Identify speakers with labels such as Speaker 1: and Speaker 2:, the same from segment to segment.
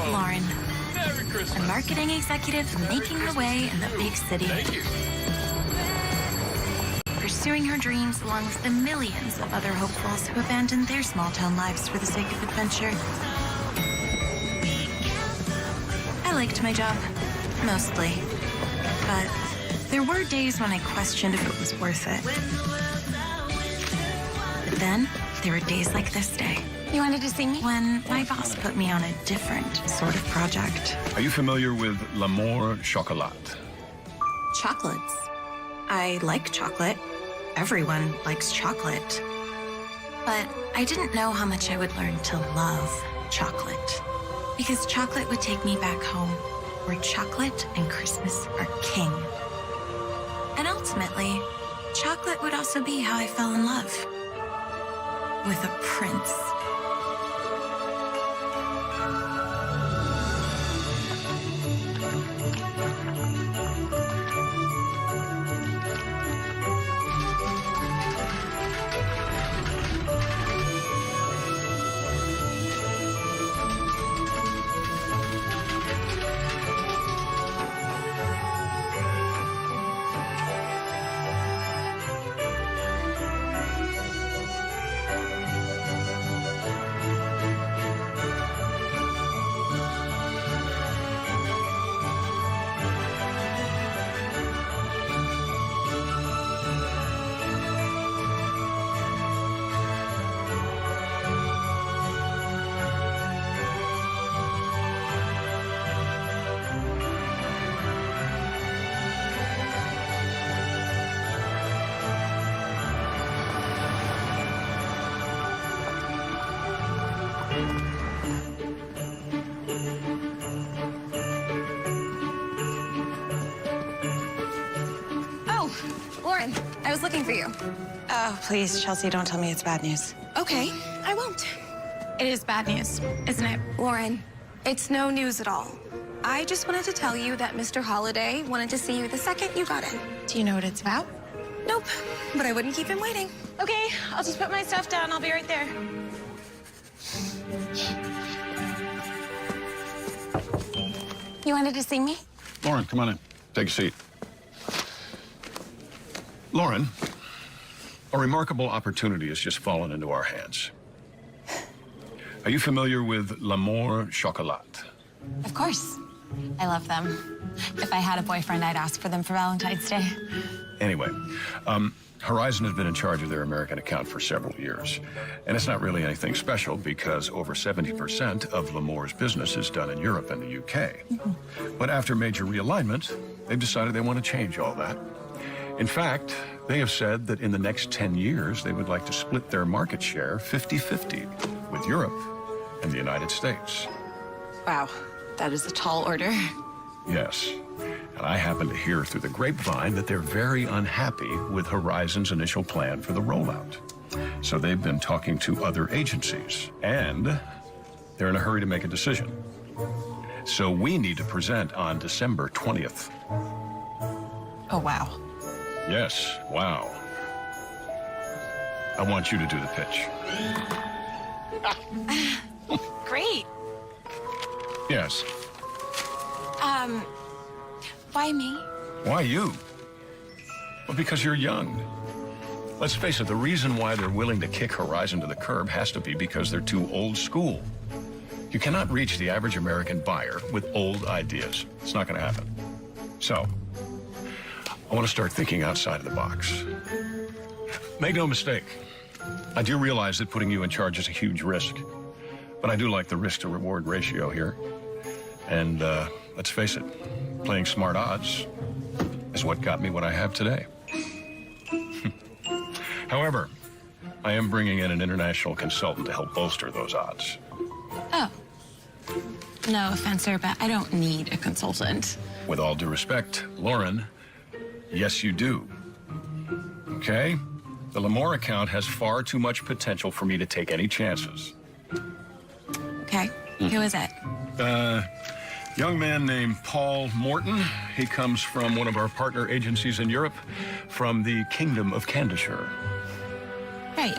Speaker 1: Lauren,
Speaker 2: Merry Christmas.
Speaker 1: a marketing executive making her way in the big city.
Speaker 2: Thank you.
Speaker 1: Pursuing her dreams along with the millions of other hopefuls who abandoned their small-town lives for the sake of adventure. I liked my job, mostly. But there were days when I questioned if it was worth it. But then, there were days like this day.
Speaker 3: You wanted to see me?
Speaker 1: When my boss put me on a different sort of project.
Speaker 2: Are you familiar with L'Amour Chocolat?
Speaker 1: Chocolates. I like chocolate. Everyone likes chocolate. But I didn't know how much I would learn to love chocolate. Because chocolate would take me back home, where chocolate and Christmas are king. And ultimately, chocolate would also be how I fell in love. With a prince.
Speaker 3: Lauren, I was looking for you.
Speaker 1: Oh, please, Chelsea, don't tell me it's bad news.
Speaker 3: Okay, I won't.
Speaker 1: It is bad news, isn't it?
Speaker 3: Lauren, it's no news at all. I just wanted to tell you that Mr. Holliday wanted to see you the second you got in.
Speaker 1: Do you know what it's about?
Speaker 3: Nope, but I wouldn't keep him waiting.
Speaker 1: Okay, I'll just put my stuff down. I'll be right there.
Speaker 3: You wanted to see me?
Speaker 2: Lauren, come on in. Take a seat. Lauren, a remarkable opportunity has just fallen into our hands. Are you familiar with L'Amour Chocolat?
Speaker 4: Of course. I love them. If I had a boyfriend, I'd ask for them for Valentine's Day.
Speaker 2: Anyway, Horizon has been in charge of their American account for several years. And it's not really anything special because over 70% of L'Amour's business is done in Europe and the UK. But after major realignment, they've decided they want to change all that. In fact, they have said that in the next 10 years, they would like to split their market share 50-50 with Europe and the United States.
Speaker 4: Wow, that is a tall order.
Speaker 2: Yes. And I happen to hear through the grapevine that they're very unhappy with Horizon's initial plan for the rollout. So they've been talking to other agencies, and they're in a hurry to make a decision. So we need to present on December 20th.
Speaker 4: Oh, wow.
Speaker 2: Yes, wow. I want you to do the pitch.
Speaker 4: Great.
Speaker 2: Yes.
Speaker 4: Why me?
Speaker 2: Why you? Well, because you're young. Let's face it, the reason why they're willing to kick Horizon to the curb has to be because they're too old school. You cannot reach the average American buyer with old ideas. It's not going to happen. So, I want to start thinking outside of the box. Make no mistake, I do realize that putting you in charge is a huge risk, but I do like the risk-to-reward ratio here. And let's face it, playing smart odds is what got me what I have today. However, I am bringing in an international consultant to help bolster those odds.
Speaker 4: Oh. No offense, sir, but I don't need a consultant.
Speaker 2: With all due respect, Lauren, yes, you do. Okay? The L'Amour account has far too much potential for me to take any chances.
Speaker 4: Okay, who is it?
Speaker 2: Young man named Paul Morton. He comes from one of our partner agencies in Europe, from the Kingdom of Candishire.
Speaker 4: Right.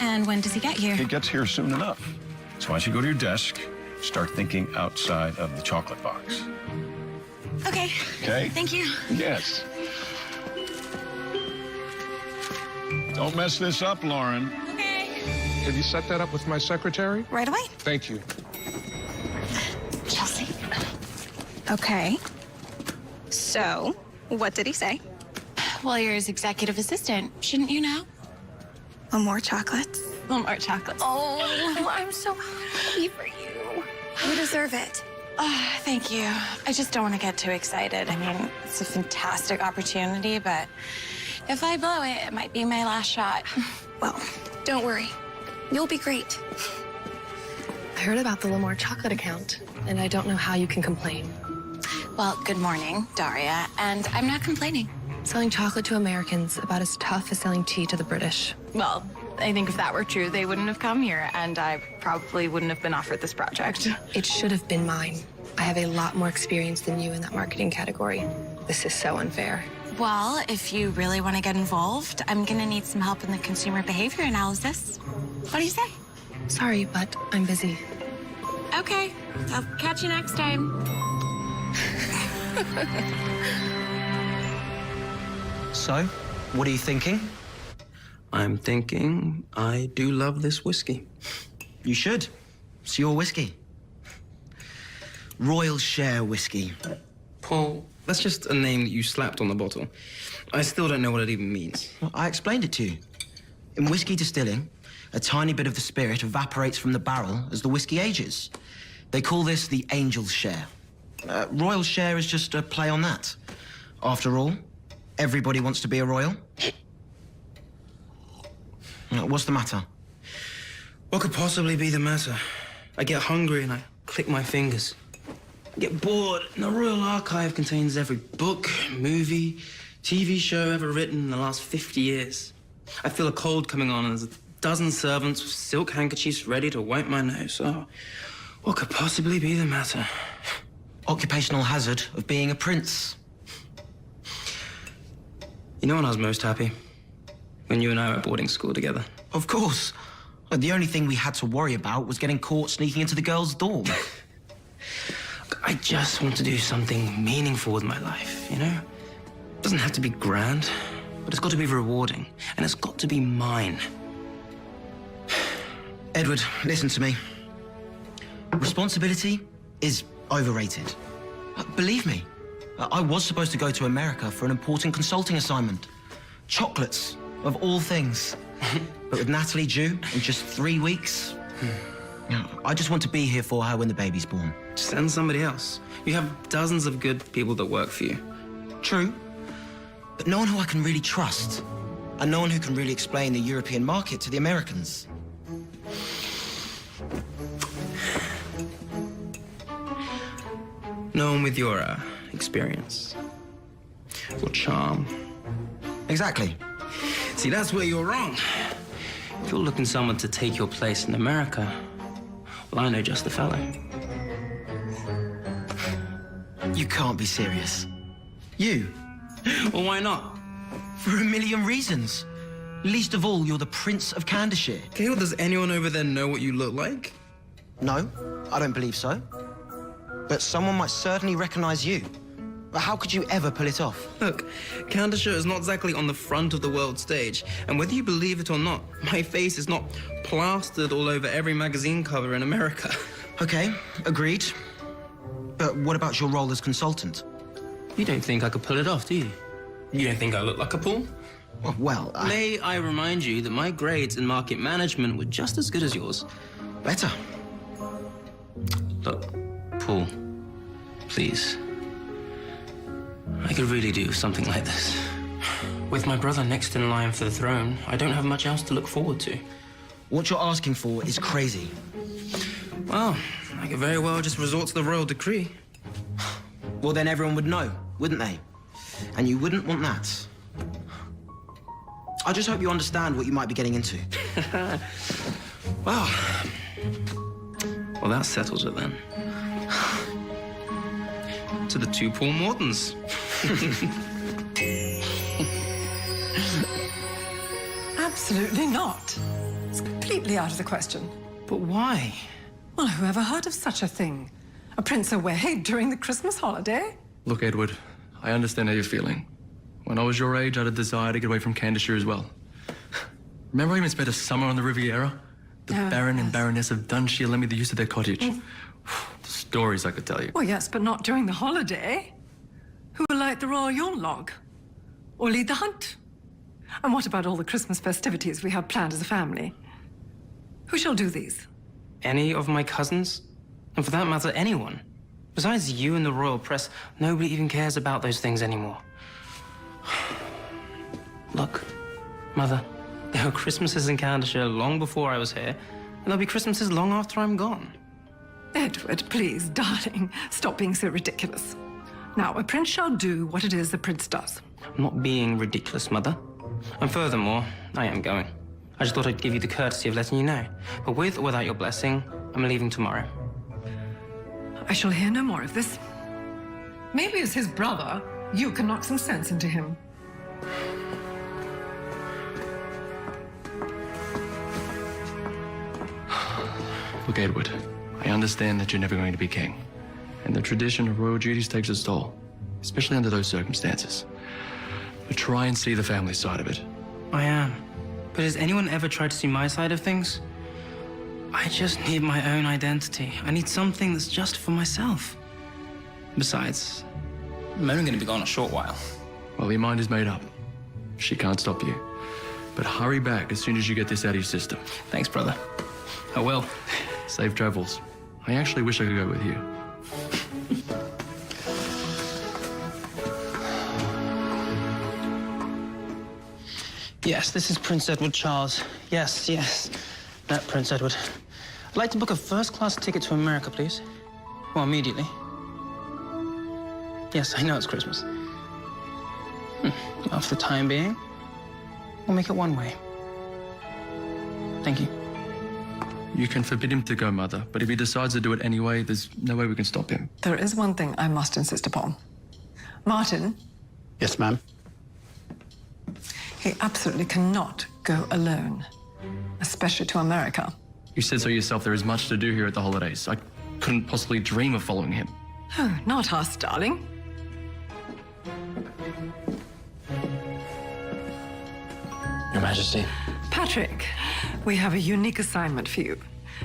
Speaker 4: And when does he get here?
Speaker 2: He gets here soon enough. So why don't you go to your desk, Start thinking outside of the chocolate box.
Speaker 1: Okay.
Speaker 2: Okay?
Speaker 1: Thank you.
Speaker 2: Yes. Don't mess this up, Lauren.
Speaker 1: Okay.
Speaker 5: Have you set that up with my secretary?
Speaker 3: Right away.
Speaker 5: Thank you.
Speaker 3: Chelsea. Okay. So, what did he say?
Speaker 4: Well, you're his executive assistant. Shouldn't you know?
Speaker 3: More chocolates?
Speaker 4: More chocolates.
Speaker 3: Oh, I'm so happy for you. You deserve it.
Speaker 4: Oh, thank you. I just don't want to get too excited. I mean, it's a fantastic opportunity, but if I blow it, it might be my last shot.
Speaker 3: Well, don't worry. You'll be great.
Speaker 6: I heard about the Lamar chocolate account, and I don't know how you can complain.
Speaker 4: Well, good morning, Daria, and I'm not complaining.
Speaker 6: Selling chocolate to Americans about as tough as selling tea to the British.
Speaker 4: Well, I think if that were true, they wouldn't have come here, and I probably wouldn't have been offered this project.
Speaker 6: It should have been mine. I have a lot more experience than you in that marketing category. This is so unfair.
Speaker 4: Well, if you really want to get involved, I'm going to need some help in the consumer behavior analysis. What do you say?
Speaker 6: Sorry, but I'm busy.
Speaker 4: Okay, I'll catch you next time.
Speaker 7: So, what are you thinking?
Speaker 8: I'm thinking I do love this whiskey.
Speaker 7: You should. It's your whiskey. Royal Share whiskey.
Speaker 8: Paul, that's just a name that you slapped on the bottle. I still don't know what it even means.
Speaker 7: Well, I explained it to you. In whiskey distilling, a tiny bit of the spirit evaporates from the barrel as the whiskey ages. They call this the Angel's Share. Royal Share is just a play on that. After all, everybody wants to be a royal. What's the matter?
Speaker 8: What could possibly be the matter? I get hungry and I click my fingers. I get bored and the Royal Archive contains every book, movie, TV show ever written in the last 50 years. I feel a cold coming on and there's a dozen servants with silk handkerchiefs ready to wipe my nose. Oh, what could possibly be the matter?
Speaker 7: Occupational hazard of being a prince.
Speaker 8: You know when I was most happy? When you and I were at boarding school together.
Speaker 7: Of course. The only thing we had to worry about was getting caught sneaking into the girls' dorm.
Speaker 8: I just want to do something meaningful with my life, you know? It doesn't have to be grand, but it's got to be rewarding, and it's got to be mine.
Speaker 7: Edward, listen to me. Responsibility is overrated. Believe me, I was supposed to go to America for an important consulting assignment. Chocolates, of all things. But with Natalie due in just 3 weeks, I just want to be here for her when the baby's born.
Speaker 8: Send somebody else. You have dozens of good people that work for you.
Speaker 7: True, but no one who I can really trust, and no one who can really explain the European market to the Americans.
Speaker 8: No one with your experience, your charm.
Speaker 7: Exactly.
Speaker 8: See, that's where you're wrong. If you're looking for someone to take your place in America, well, I know just the fellow.
Speaker 7: You can't be serious. You?
Speaker 8: Well, why not?
Speaker 7: For a million reasons. Least of all, you're the Prince of Candyshire.
Speaker 8: Okay, well, does anyone over there know what you look like?
Speaker 7: No, I don't believe so. But someone might certainly recognize you. But how could you ever pull it off?
Speaker 8: Look, Candace is not exactly on the front of the world stage, and whether you believe it or not, my face is not plastered all over every magazine cover in America.
Speaker 7: Okay, agreed. But what about your role as consultant?
Speaker 8: You don't think I could pull it off, do you? You don't think I look like a Paul?
Speaker 7: Well,
Speaker 8: May I remind you that my grades in market management were just as good as yours.
Speaker 7: better.
Speaker 8: Look, Paul, please. I could really do something like this. With my brother next in line for the throne, I don't have much else to look forward to.
Speaker 7: What you're asking for is crazy.
Speaker 8: Well, I could very well just resort to the royal decree.
Speaker 7: Well, then everyone would know, wouldn't they? And you wouldn't want that. I just hope you understand what you might be getting into.
Speaker 8: Well, that settles it then. To the two Paul Mortons.
Speaker 9: Absolutely not. It's completely out of the question.
Speaker 8: But why?
Speaker 9: Well, who ever heard of such a thing? A prince away during the Christmas holiday?
Speaker 10: Look, Edward, I understand how you're feeling. When I was your age, I had a desire to get away from Candishire as well. Remember I even spent a summer on the Riviera? The Baron and Baroness of Dunshire lent me the use of their cottage. The stories I could tell you.
Speaker 9: Well, yes, but not during the holiday. Who will light the royal Yule log? Or lead the hunt? And what about all the Christmas festivities we have planned as a family? Who shall do these?
Speaker 8: Any of my cousins? And for that matter, anyone. Besides you and the royal press, nobody even cares about those things anymore. Look, Mother, there were Christmases in Candishire long before I was here, and there'll be Christmases long after I'm gone.
Speaker 9: Edward, please, darling, stop being so ridiculous. Now, a prince shall do what it is the prince does.
Speaker 8: I'm not being ridiculous, Mother. And furthermore, I am going. I just thought I'd give you the courtesy of letting you know. But with or without your blessing, I'm leaving tomorrow.
Speaker 9: I shall hear no more of this. Maybe as his brother, you can knock some sense into him.
Speaker 10: Look, Edward, I understand that you're never going to be king. And the tradition of royal duties takes its toll, especially under those circumstances. But try and see the family side of it.
Speaker 8: I am. But has anyone ever tried to see my side of things? I just need my own identity. I need something that's just for myself. Besides, I'm only going to be gone a short while.
Speaker 10: Well, your mind is made up. She can't stop you. But hurry back as soon as you get this out of your system.
Speaker 8: Thanks, brother. I will.
Speaker 10: Safe travels. I actually wish I could go with you.
Speaker 8: Yes, this is Prince Edward Charles. Yes. That Prince Edward. I'd like to book a first-class ticket to America, please. Well, immediately. Yes, I know it's Christmas. Well, for the time being, we'll make it one way. Thank you.
Speaker 10: You can forbid him to go, Mother, but if he decides to do it anyway, there's no way we can stop him.
Speaker 9: There is one thing I must insist upon. Martin.
Speaker 11: Yes, ma'am.
Speaker 9: He absolutely cannot go alone, especially to America.
Speaker 10: You said so yourself, there is much to do here at the holidays. I couldn't possibly dream of following him.
Speaker 9: Oh, not us, darling.
Speaker 11: Your Majesty.
Speaker 9: Patrick, we have a unique assignment for you.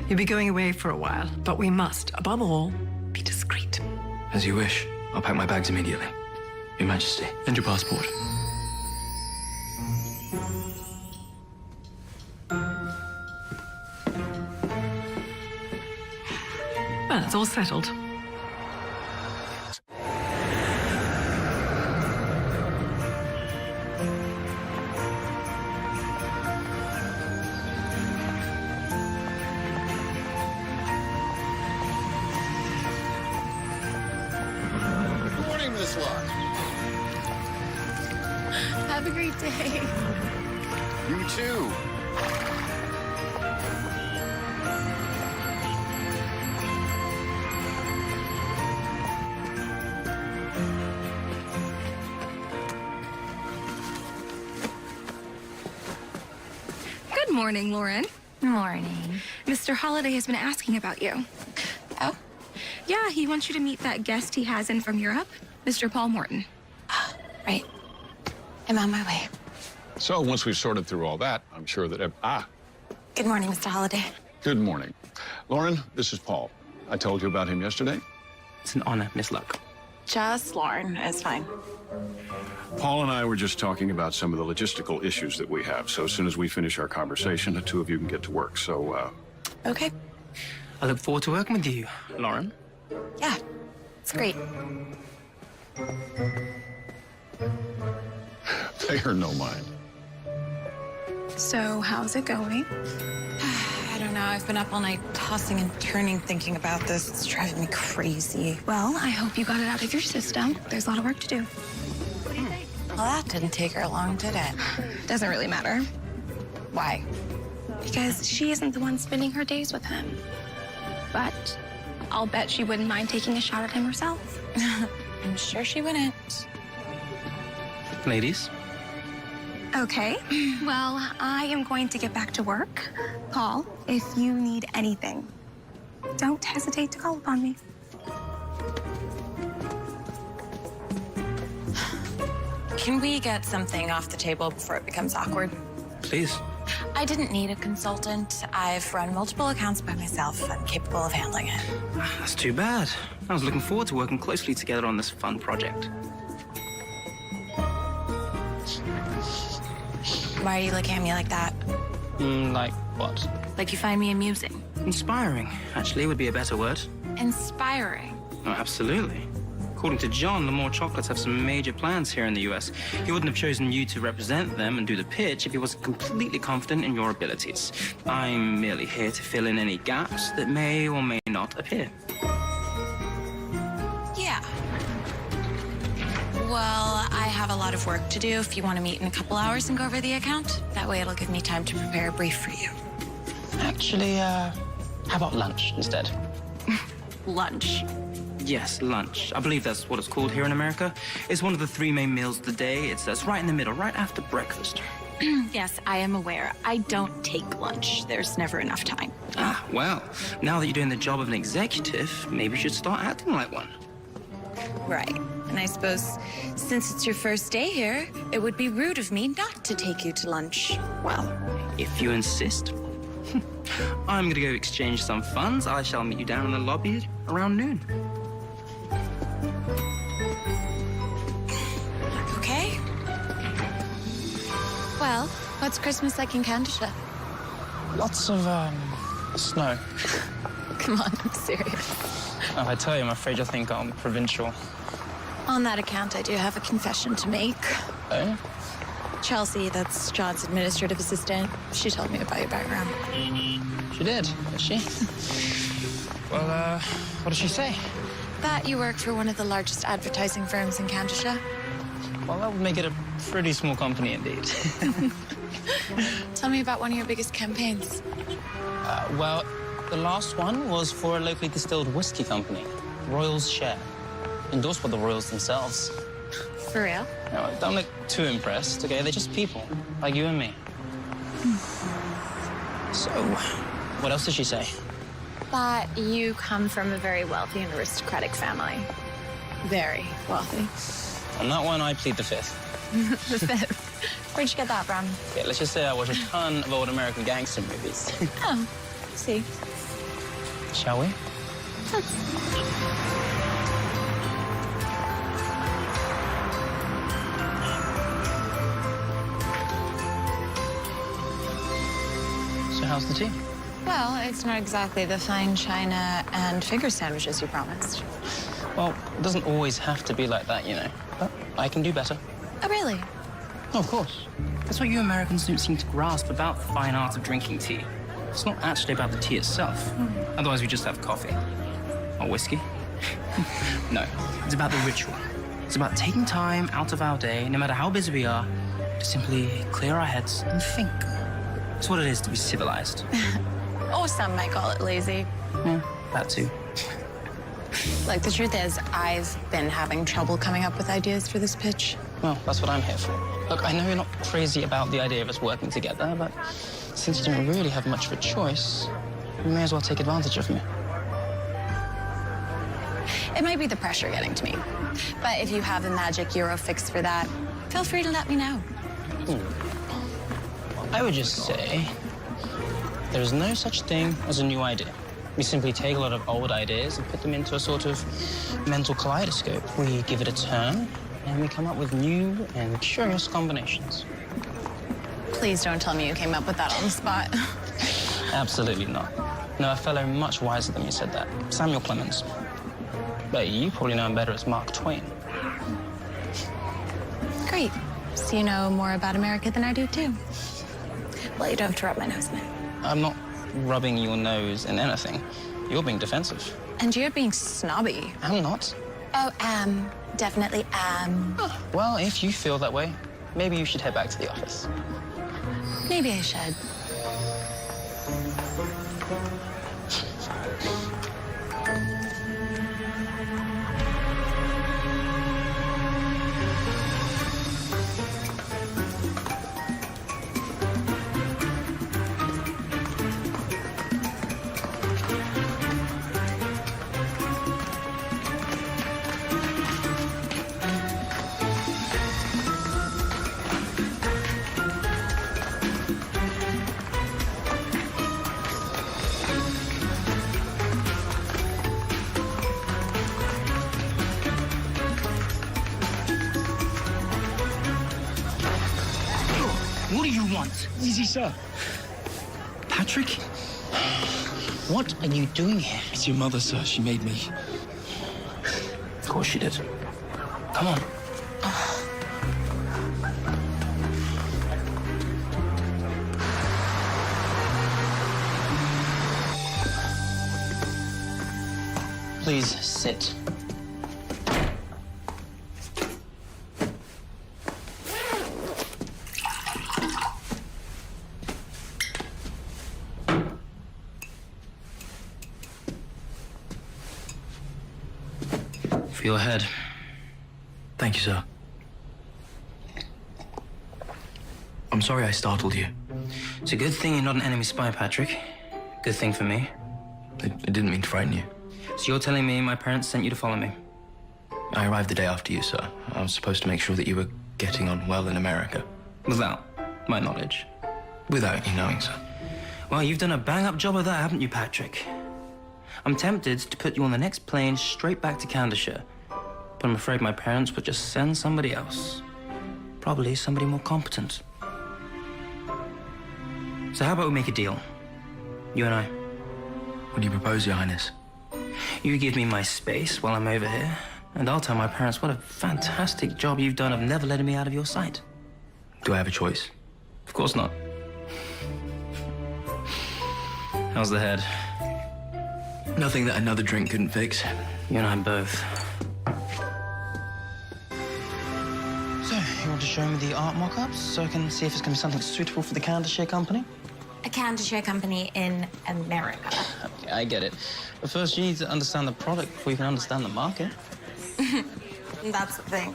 Speaker 9: You'll be going away for a while, but we must, above all, be discreet.
Speaker 10: As you wish. I'll pack my bags immediately. Your Majesty. And your passport.
Speaker 9: Well, it's all settled.
Speaker 11: Good morning, Miss Locke.
Speaker 3: Have a great day.
Speaker 11: You too.
Speaker 3: Good morning, Lauren.
Speaker 4: Morning.
Speaker 3: Mr. Holiday has been asking about you.
Speaker 4: Oh?
Speaker 3: Yeah, he wants you to meet that guest he has in from Europe, Mr. Paul Morton.
Speaker 4: Right. I'm on my way.
Speaker 2: So once we've sorted through all that, I'm sure that...
Speaker 4: Good morning, Mr. Holiday.
Speaker 2: Good morning. Lauren, this is Paul. I told you about him yesterday.
Speaker 8: It's an honor, Miss Luck.
Speaker 4: Just Lauren. It's fine.
Speaker 2: Paul and I were just talking about some of the logistical issues that we have. So as soon as we finish our conversation, the two of you can get to work. So,
Speaker 4: Okay.
Speaker 8: I look forward to working with you, Lauren.
Speaker 4: Yeah. It's great.
Speaker 2: pay her no mind.
Speaker 3: So, how's it going?
Speaker 4: I don't know. I've been up all night tossing and turning thinking about this. It's driving me crazy.
Speaker 3: Well, I hope you got it out of your system. There's a lot of work to do.
Speaker 4: Well, that didn't take her long, did it?
Speaker 3: Doesn't really matter.
Speaker 4: Why?
Speaker 3: Because she isn't the one spending her days with him. But I'll bet she wouldn't mind taking a shot at him herself.
Speaker 4: I'm sure she wouldn't.
Speaker 8: Ladies?
Speaker 3: Okay. Well, I am going to get back to work. Paul, if you need anything, don't hesitate to call upon me.
Speaker 4: Can we get something off the table before it becomes awkward?
Speaker 8: Please.
Speaker 4: I didn't need a consultant. I've run multiple accounts by myself. I'm capable of handling it.
Speaker 8: That's too bad. I was looking forward to working closely together on this fun project.
Speaker 4: Why are you looking at me like that?
Speaker 8: Like what?
Speaker 4: Like you find me amusing.
Speaker 8: Inspiring, actually, would be a better word.
Speaker 4: Inspiring.
Speaker 8: Oh, absolutely. According to John, Lamore Chocolates have some major plans here in the US. He wouldn't have chosen you to represent them and do the pitch if he wasn't completely confident in your abilities. I'm merely here to fill in any gaps that may or may not appear.
Speaker 4: Yeah. Well, I have a lot of work to do if you want to meet in a couple hours and go over the account. That way it'll give me time to prepare a brief for you.
Speaker 8: Actually, how about lunch instead?
Speaker 4: Lunch.
Speaker 8: Yes, lunch. I believe that's what it's called here in America. It's one of the 3 main meals of the day. It's right in the middle, right after breakfast.
Speaker 4: Yes, I am aware. I don't take lunch. There's never enough time.
Speaker 8: Ah, well, now that you're doing the job of an executive, maybe you should start acting like one.
Speaker 4: Right. And I suppose since it's your first day here, it would be rude of me not to take you to lunch.
Speaker 8: Well, if you insist. I'm gonna go exchange some funds. I shall meet you down in the lobby around noon.
Speaker 4: Okay. Well, what's Christmas like in Canada?
Speaker 8: Lots of, snow.
Speaker 4: Come on, I'm serious.
Speaker 8: Oh, I tell you, I'm afraid you'll think I'm provincial.
Speaker 4: On that account, I do have a confession to make.
Speaker 8: Oh?
Speaker 4: Chelsea, that's John's administrative assistant. She told me about your background.
Speaker 8: She did she? Well, what did she say?
Speaker 4: That you work for one of the largest advertising firms in Canada.
Speaker 8: Well, that would make it a pretty small company indeed.
Speaker 4: Tell me about one of your biggest campaigns.
Speaker 8: Well, the last one was for a locally distilled whiskey company, Royals Share, endorsed by the Royals themselves.
Speaker 4: For real?
Speaker 8: No, don't look too impressed, okay? They're just people, like you and me. So, what else did she say?
Speaker 4: That you come from a very wealthy and aristocratic family. Very wealthy.
Speaker 8: On that one, I plead the fifth.
Speaker 4: The fifth. Where'd you get that from?
Speaker 8: Yeah, let's just say I watch a ton of old American gangster movies.
Speaker 4: Oh, I see.
Speaker 8: Shall we? So how's the tea?
Speaker 4: Well, it's not exactly the fine china and finger sandwiches you promised.
Speaker 8: Well, it doesn't always have to be like that, you know. But I can do better.
Speaker 4: Oh, really?
Speaker 8: Oh, of course. That's what you Americans don't seem to grasp about the fine art of drinking tea. It's not actually about the tea itself. Otherwise, we just have coffee. Or whiskey. No, it's about the ritual. It's about taking time out of our day, no matter how busy we are, to simply clear our heads and think. It's what it is to be civilized.
Speaker 4: Or some might call it lazy.
Speaker 8: Yeah, that too.
Speaker 4: Like, the truth is, I've been having trouble coming up with ideas for this pitch.
Speaker 8: Well, that's what I'm here for. Look, I know you're not crazy about the idea of us working together, but since you don't really have much of a choice, you may as well take advantage of me.
Speaker 4: It might be the pressure getting to me. But if you have a magic Euro fix for that, feel free to let me know.
Speaker 8: I would just say there is no such thing as a new idea. We simply take a lot of old ideas and put them into a sort of mental kaleidoscope. We give it a turn, and we come up with new and curious combinations.
Speaker 4: Please don't tell me you came up with that on the spot.
Speaker 8: Absolutely not. No, a fellow much wiser than me said that. Samuel Clemens. But you probably know him better as Mark Twain.
Speaker 4: Great. So you know more about America than I do, too. Well, you don't have to rub my nose in it.
Speaker 8: I'm not rubbing your nose in anything. You're being defensive.
Speaker 4: And you're being snobby.
Speaker 8: I'm not.
Speaker 4: Oh, definitely
Speaker 8: Well, if you feel that way, maybe you should head back to the office.
Speaker 4: Maybe I should.
Speaker 12: want?
Speaker 11: Easy, sir.
Speaker 8: Patrick?
Speaker 12: What are you doing here?
Speaker 10: It's your mother, sir. She made me.
Speaker 8: Of course she did. Come on.
Speaker 12: Please sit.
Speaker 8: For your head.
Speaker 10: Thank you, sir. I'm sorry I startled you.
Speaker 8: It's a good thing you're not an enemy spy, Patrick. Good thing for me.
Speaker 10: I didn't mean to frighten you.
Speaker 8: So you're telling me my parents sent you to follow me?
Speaker 10: I arrived the day after you, sir. I was supposed to make sure that you were getting on well in America.
Speaker 8: Without my knowledge.
Speaker 10: Without you knowing, sir.
Speaker 8: Well, you've done a bang-up job of that, haven't you, Patrick? I'm tempted to put you on the next plane straight back to Candleshire. But I'm afraid my parents would just send somebody else. Probably somebody more competent. So how about we make a deal? You and I.
Speaker 10: What do you propose, Your Highness?
Speaker 8: You give me my space while I'm over here, and I'll tell my parents what a fantastic job you've done of never letting me out of your sight.
Speaker 10: Do I have a choice?
Speaker 8: Of course not. How's the head?
Speaker 10: Nothing that another drink couldn't fix.
Speaker 8: You and I both.
Speaker 12: So, you want to show me the art mock-ups so I can see if it's going to be something suitable for the Candleshare Company?
Speaker 4: A Candleshare company in America.
Speaker 12: Okay, I get it. But first, you need to understand the product before you can understand the market.
Speaker 4: That's the thing.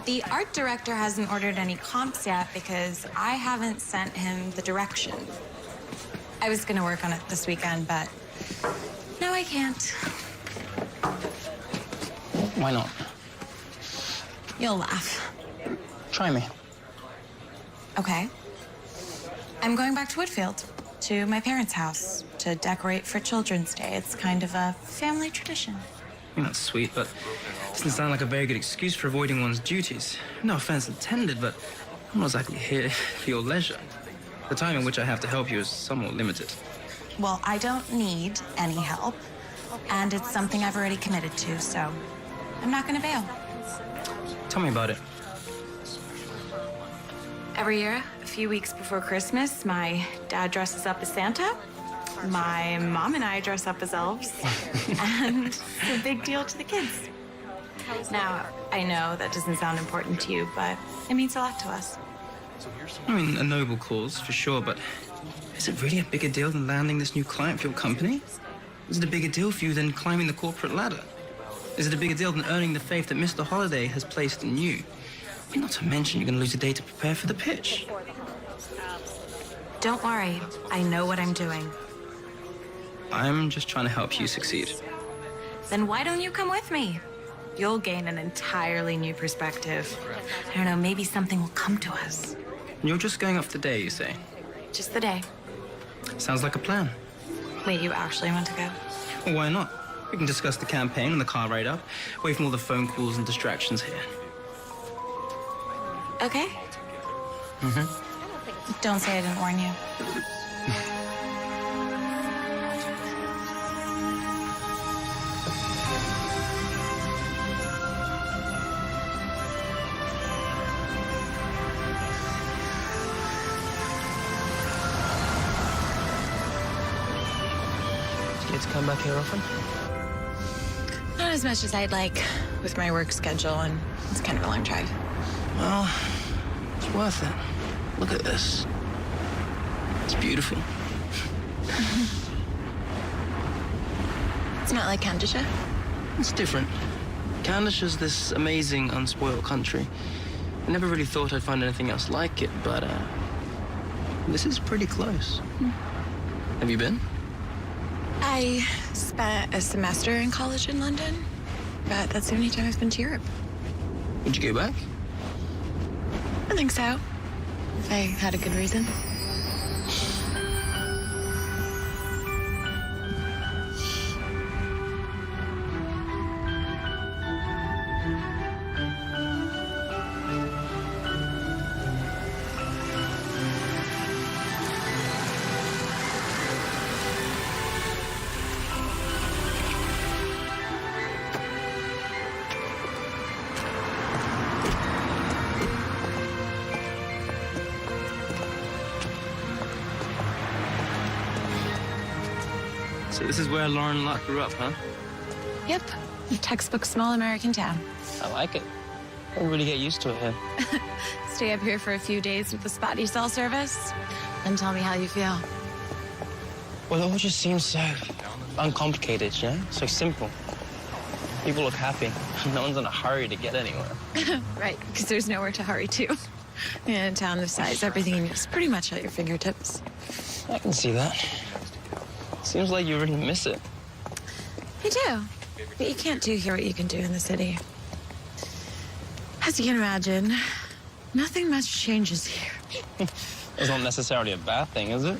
Speaker 4: The art director hasn't ordered any comps yet because I haven't sent him the direction. I was gonna work on it this weekend, but no, I can't.
Speaker 12: Why not?
Speaker 4: You'll laugh.
Speaker 12: Try me.
Speaker 4: Okay. I'm going back to Woodfield, to my parents' house, to decorate for Children's Day. It's kind of a family tradition.
Speaker 8: I mean, that's sweet, but it doesn't sound like a very good excuse for avoiding one's duties. No offense intended, but I'm not exactly here for your leisure. The time in which I have to help you is somewhat limited.
Speaker 4: Well, I don't need any help, and it's something I've already committed to, so I'm not gonna bail.
Speaker 8: Tell me about it.
Speaker 4: Every year, a few weeks before Christmas, my dad dresses up as Santa. My mom and I dress up as elves. And it's a big deal to the kids. Now, I know that doesn't sound important to you, but it means a lot to us.
Speaker 8: I mean, a noble cause, for sure, but is it really a bigger deal than landing this new client for your company? Is it a bigger deal for you than climbing the corporate ladder? Is it a bigger deal than earning the faith that Mr. Holiday has placed in you? I mean, not to mention you're going to lose a day to prepare for the pitch.
Speaker 4: Don't worry. I know what I'm doing.
Speaker 8: I'm just trying to help you succeed.
Speaker 4: Then why don't you come with me? You'll gain an entirely new perspective. I don't know, maybe something will come to us.
Speaker 8: You're just going off today, you say?
Speaker 4: Just the day.
Speaker 8: Sounds like a plan.
Speaker 4: Wait, you actually want to go?
Speaker 8: Well, why not? We can discuss the campaign and the car ride up, away from all the phone calls and distractions here.
Speaker 4: Okay. Don't say I didn't warn you.
Speaker 12: Do you get to come back here often?
Speaker 4: Not as much as I'd like with my work schedule, and it's kind of a long drive.
Speaker 8: Well, it's worth it. Look at this. It's beautiful.
Speaker 4: It's not like Candleshire.
Speaker 8: It's different. Candlishire's this amazing, unspoiled country. I never really thought I'd find anything else like it, but this is pretty close. Have you been?
Speaker 4: I spent a semester in college in London, but that's the only time I've been to Europe.
Speaker 8: Would you go back?
Speaker 4: I think so. If I had a good reason.
Speaker 12: So this is where Lauren Locke grew up, huh?
Speaker 4: Yep. Textbook small American town.
Speaker 12: I like it. I don't really get used to it here.
Speaker 4: Stay up here for a few days with the spotty cell service, and tell me how you feel.
Speaker 12: Well, it all just seems so uncomplicated, you know? So simple. People look happy. No one's in a hurry to get anywhere.
Speaker 4: Right, because there's nowhere to hurry to. In a town this size, everything is pretty much at your fingertips.
Speaker 12: I can see that. Seems like you really miss it.
Speaker 4: I do, but you can't do here what you can do in the city. As you can imagine, nothing much changes here.
Speaker 12: It's not necessarily a bad thing, is it?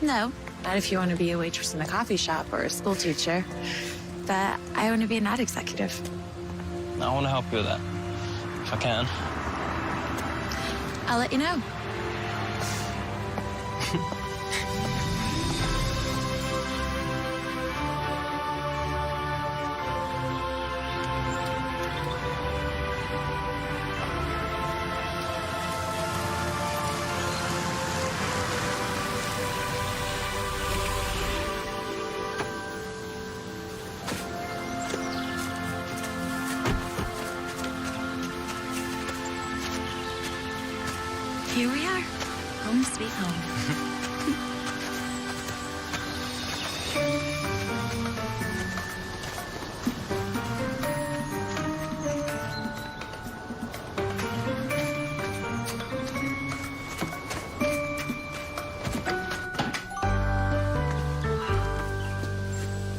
Speaker 4: No, not if you want to be a waitress in a coffee shop or a school teacher. But I want to be an ad executive.
Speaker 12: I want to help you with that, if I can.
Speaker 4: I'll let you know. Here we are. Home sweet home.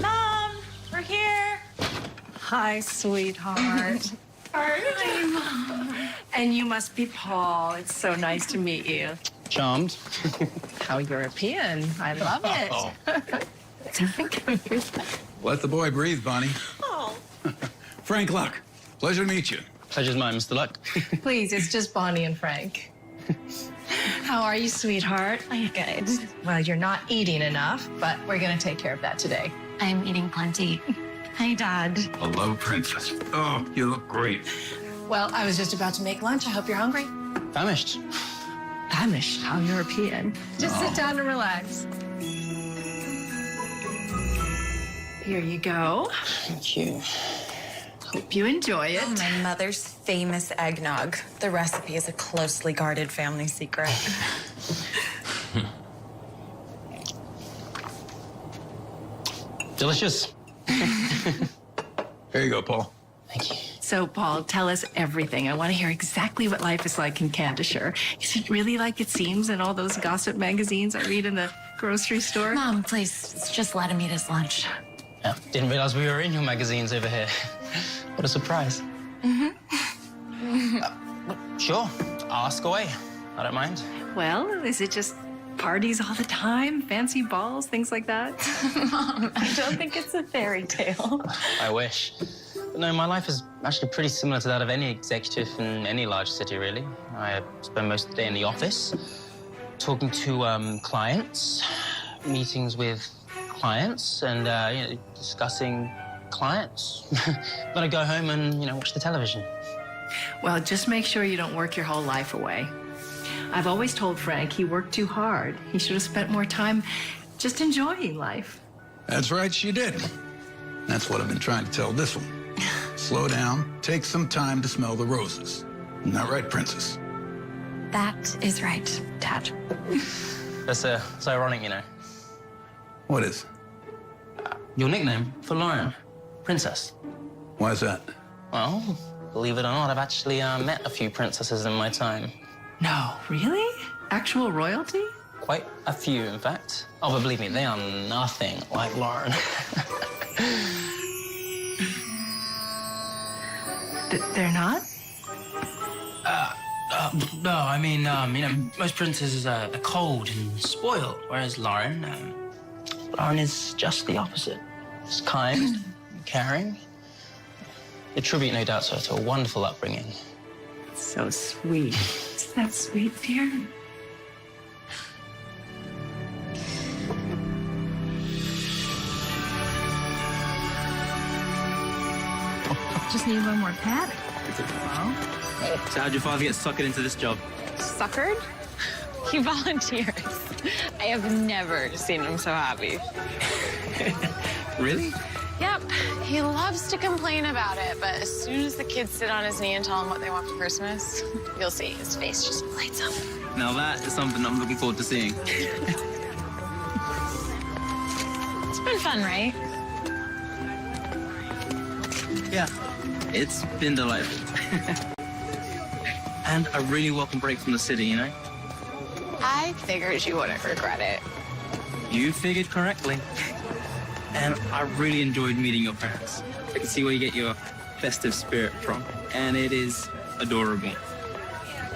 Speaker 4: Mom, we're here.
Speaker 9: Hi, sweetheart. Hi, Mom. And you must be Paul. It's so nice to meet you.
Speaker 12: Charmed.
Speaker 9: How European. I love it.
Speaker 13: Let the boy breathe, Bonnie.
Speaker 9: Oh.
Speaker 13: Frank Luck, pleasure to meet you.
Speaker 12: Pleasure's mine, Mr. Luck.
Speaker 9: Please, it's just Bonnie and Frank. How are you, sweetheart?
Speaker 4: I'm good.
Speaker 9: Well, you're not eating enough, but we're going to take care of that today.
Speaker 4: I'm eating plenty. Hi, Dad.
Speaker 13: Hello, princess. Oh, you look great.
Speaker 9: Well, I was just about to make lunch. I hope you're hungry.
Speaker 12: Famished.
Speaker 9: Famished. How European. Just sit down and relax. Here you go.
Speaker 12: Thank you.
Speaker 9: Hope you enjoy it.
Speaker 1: My mother's famous eggnog. The recipe is a closely guarded family secret.
Speaker 12: Delicious.
Speaker 13: Here you go, Paul.
Speaker 12: Thank you.
Speaker 9: So, Paul, tell us everything. I want to hear exactly what life is like in Candace. Is it really like it seems in all those gossip magazines I read in the grocery store?
Speaker 1: Mom, please, just let him eat his lunch.
Speaker 12: Yeah, didn't realize we were in your magazines over here. What a surprise. Sure, ask away. I don't mind.
Speaker 9: Well, is it just parties all the time? Fancy balls, things like that?
Speaker 4: Mom, I don't think it's a fairy tale.
Speaker 12: I wish. But no, my life is actually pretty similar to that of any executive in any large city, really. I spend most of the day in the office, talking to clients, meetings with clients, and discussing clients. Then I go home and watch the television.
Speaker 9: Well, just make sure you don't work your whole life away. I've always told Frank he worked too hard. He should have spent more time just enjoying life.
Speaker 13: That's right, she did. That's what I've been trying to tell this one. Slow down, take some time to smell the roses. Isn't that right, princess?
Speaker 1: That is right, Dad.
Speaker 12: That's it's ironic,
Speaker 13: What is?
Speaker 12: Your nickname for Lauren, Princess.
Speaker 13: Why is that?
Speaker 12: Well, believe it or not, I've actually met a few princesses in my time.
Speaker 9: No, really? Actual royalty?
Speaker 12: Quite a few, in fact. Oh, but believe me, they are nothing like Lauren.
Speaker 9: They're not?
Speaker 12: No, I mean, most princesses are cold and spoiled, whereas Lauren is just the opposite. She's kind, caring. A tribute, no doubt, to a wonderful upbringing.
Speaker 9: So sweet. Isn't that sweet, dear? Just need one more pat.
Speaker 12: So how'd your father get suckered into this job?
Speaker 4: Suckered? He volunteers. I have never seen him so happy.
Speaker 8: Really?
Speaker 14: Yep, he loves to complain about it, but as soon as the kids sit on his knee and tell him what they want for Christmas, you'll see his face just lights up.
Speaker 8: Now that is something I'm looking forward to seeing.
Speaker 14: It's been fun, right?
Speaker 8: Yeah, it's been delightful. And a really welcome break from the city, you know?
Speaker 14: I figured you wouldn't regret it.
Speaker 8: You figured correctly. And I really enjoyed meeting your parents. I can see where you get your festive spirit from. And it is adorable.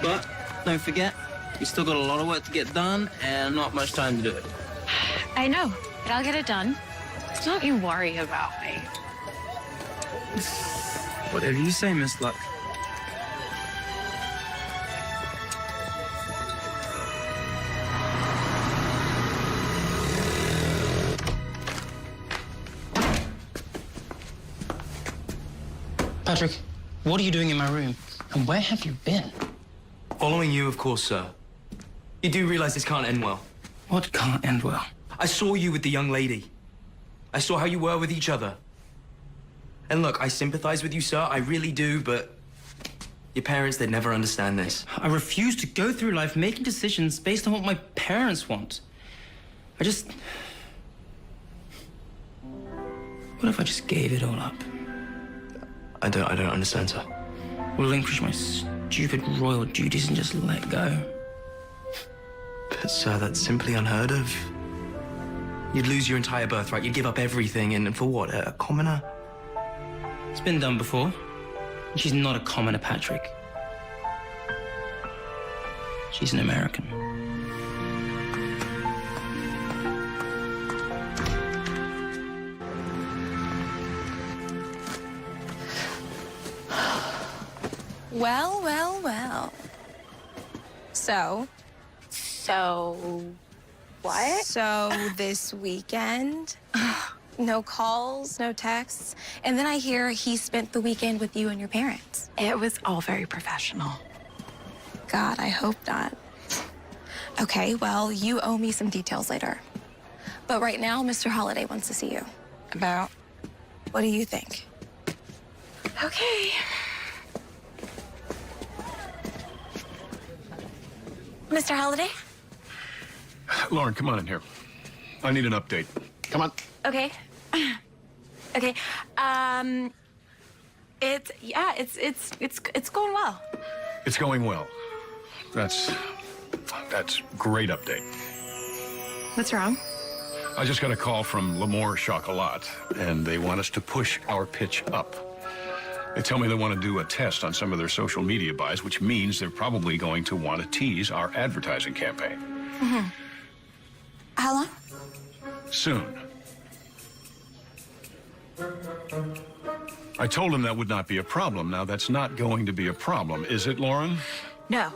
Speaker 8: But don't forget, we still got a lot of work to get done and not much time to do it.
Speaker 14: I know, but I'll get it done. Don't you worry about me.
Speaker 8: Whatever you say, Miss Luck.
Speaker 12: Patrick, what are you doing in my room? And where have you been?
Speaker 10: Following you, of course, sir. You do realize this can't end well.
Speaker 8: What can't end well?
Speaker 10: I saw you with the young lady. I saw how you were with each other. And look, I sympathize with you, sir. I really do, but your parents, they'd never understand this.
Speaker 8: I refuse to go through life making decisions based on what my parents want. What if I just gave it all up?
Speaker 10: I don't understand, sir.
Speaker 8: Relinquish my stupid royal duties and just let go.
Speaker 10: But, sir, that's simply unheard of. You'd lose your entire birthright. You'd give up everything, and for what? A commoner?
Speaker 8: It's been done before. She's not a commoner, Patrick. She's an American.
Speaker 3: Well, well, well. So
Speaker 14: What?
Speaker 3: So this weekend, no calls, no texts. And then I hear he spent the weekend with you and your parents.
Speaker 14: It was all very professional.
Speaker 3: God, I hope not. Okay, well, you owe me some details later. But right now, Mr. Holliday wants to see you.
Speaker 14: About?
Speaker 3: What do you think?
Speaker 14: Okay.
Speaker 3: Mr. Holliday?
Speaker 2: Lauren, come on in here. I need an update. Come on.
Speaker 14: Okay. Okay. It's going well.
Speaker 2: It's going well. That's great update.
Speaker 14: What's wrong?
Speaker 2: I just got a call from L'Amour Chocolat, and they want us to push our pitch up. They tell me they want to do a test on some of their social media buys, which means they're probably going to want to tease our advertising campaign.
Speaker 3: Mm-hmm. How long?
Speaker 2: Soon. I told him that would not be a problem. Now, that's not going to be a problem, is it, Lauren?
Speaker 14: No.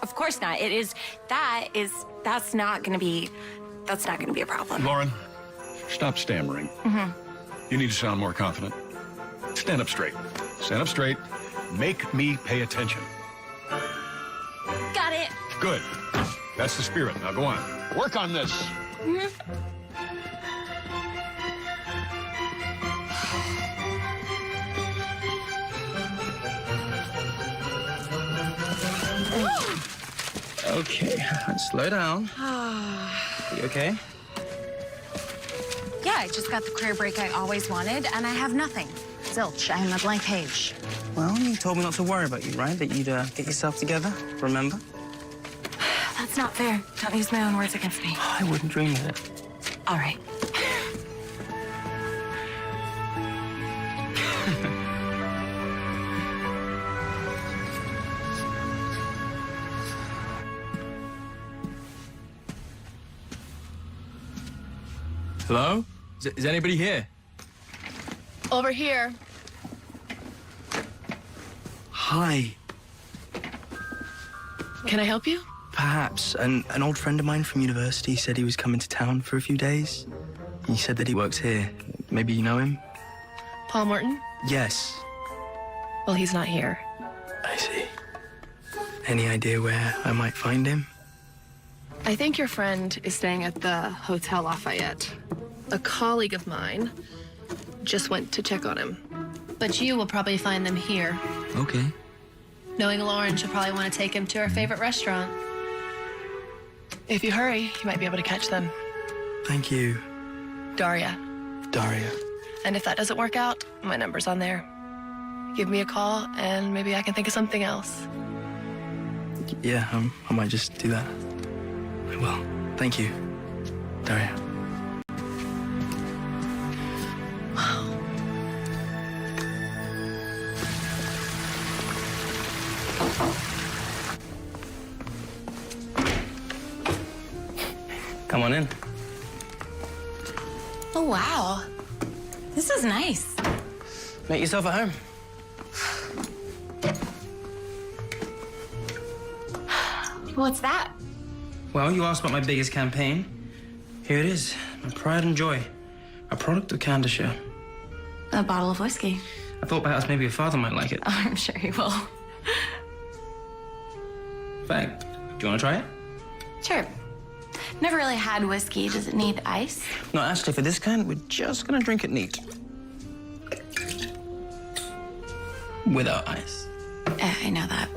Speaker 14: Of course not. It is. That's not going to be a problem.
Speaker 2: Lauren, stop stammering.
Speaker 14: Mm-hmm.
Speaker 2: You need to sound more confident. Stand up straight. Stand up straight. Make me pay attention.
Speaker 14: Got it.
Speaker 2: Good. That's the spirit. Now go on. Work on this.
Speaker 14: Mm-hmm.
Speaker 8: Okay, slow down. You okay?
Speaker 14: Yeah, I just got the career break I always wanted, and I have nothing. Zilch. I'm a blank page.
Speaker 8: Well, you told me not to worry about you, right? That you'd get yourself together, remember?
Speaker 14: That's not fair. Don't use my own words against me.
Speaker 8: I wouldn't dream of it.
Speaker 14: All right.
Speaker 10: Hello? Is anybody here?
Speaker 14: Over here.
Speaker 10: Hi.
Speaker 14: Can I help you?
Speaker 10: Perhaps. An old friend of mine from university said he was coming to town for a few days. He said that he works here. Maybe you know him?
Speaker 14: Paul Morton?
Speaker 10: Yes.
Speaker 14: Well, he's not here.
Speaker 10: I see. Any idea where I might find him?
Speaker 14: I think your friend is staying at the Hotel Lafayette.
Speaker 6: A colleague of mine just went to check on him. But you will probably find them here.
Speaker 8: Okay.
Speaker 6: Knowing Lauren, she'll probably want to take him to her favorite restaurant. If you hurry, you might be able to catch them.
Speaker 8: Thank you,
Speaker 6: Daria.
Speaker 8: Daria.
Speaker 6: And if that doesn't work out, my number's on there. Give me a call, and maybe I can think of something else.
Speaker 8: Yeah, I might just do that. I will. Thank you, Daria.
Speaker 12: Come on in.
Speaker 4: Oh, wow. This is nice.
Speaker 12: Make yourself at home.
Speaker 4: What's that?
Speaker 8: Well, you asked about my biggest campaign. Here it is, my pride and joy. A product of Candishire.
Speaker 4: A bottle of whiskey.
Speaker 8: I thought perhaps maybe your father might like it.
Speaker 4: Oh, I'm sure he will.
Speaker 8: In fact, do you want to try it?
Speaker 4: Sure. Never really had whiskey. Does it need ice?
Speaker 8: No, actually, for this kind, we're just gonna drink it neat. Without ice.
Speaker 4: I know that.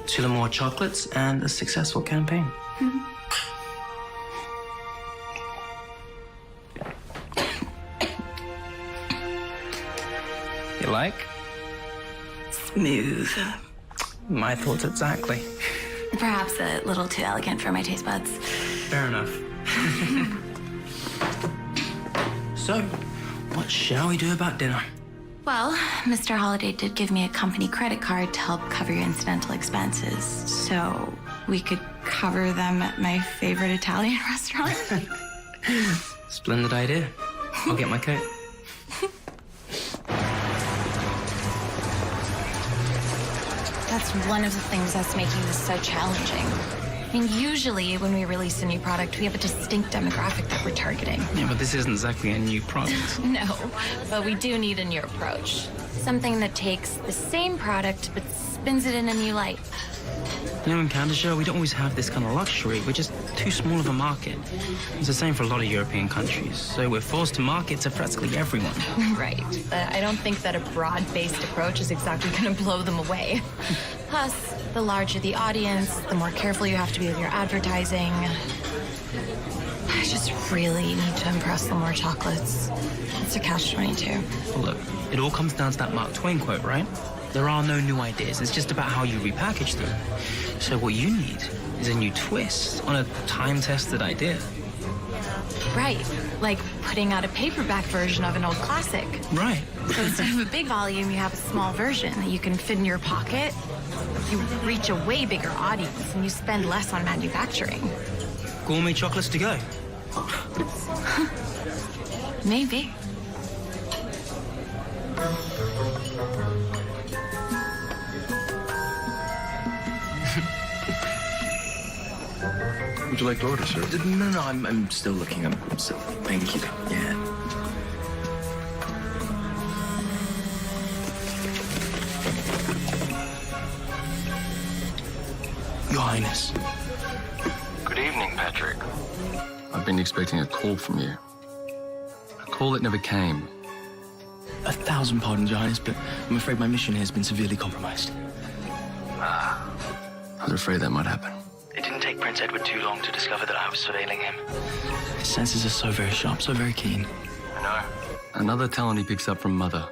Speaker 8: 2 more chocolates and a successful campaign. You like?
Speaker 4: Smooth.
Speaker 8: My thoughts exactly.
Speaker 4: Perhaps a little too elegant for my taste buds.
Speaker 8: Fair enough. So, what shall we do about dinner?
Speaker 4: Well, Mr. Holiday did give me a company credit card to help cover your incidental expenses. So we could cover them at my favorite Italian restaurant.
Speaker 8: Splendid idea. I'll get my coat.
Speaker 4: That's one of the things that's making this so challenging. I mean, usually when we release a new product, we have a distinct demographic that we're targeting.
Speaker 8: Yeah, but this isn't exactly a new product.
Speaker 4: No, but we do need a new approach. Something that takes the same product but spins it in a new light.
Speaker 8: You know, in Candishire, we don't always have this kind of luxury. We're just too small of a market. It's the same for a lot of European countries. So we're forced to market to practically everyone.
Speaker 4: Right, but I don't think that a broad-based approach is exactly going to blow them away. Plus, the larger the audience, the more careful you have to be with your advertising. I just really need to impress the more chocolates. It's a catch-22.
Speaker 8: Well, look, it all comes down to that Mark Twain quote, right? There are no new ideas. It's just about how you repackage them. So what you need is a new twist on a time-tested idea.
Speaker 4: Right, like putting out a paperback version of an old classic.
Speaker 8: Right.
Speaker 4: So instead of a big volume, you have a small version that you can fit in your pocket. You reach a way bigger audience and you spend less on manufacturing.
Speaker 8: Gourmet chocolates to go.
Speaker 4: Maybe.
Speaker 10: Would you like to order, sir?
Speaker 8: No, I'm still looking. I'm still... Thank you. Yeah. Your Highness.
Speaker 10: Good evening, Patrick. I've been expecting a call from you. A call that never came.
Speaker 8: 1,000 pardons, Your Highness, but I'm afraid my mission here has been severely compromised.
Speaker 10: I was afraid that might happen.
Speaker 8: It didn't take Prince Edward too long to discover that I was surveilling him. His senses are so very sharp, so very keen.
Speaker 10: I know. Another talent he picks up from Mother.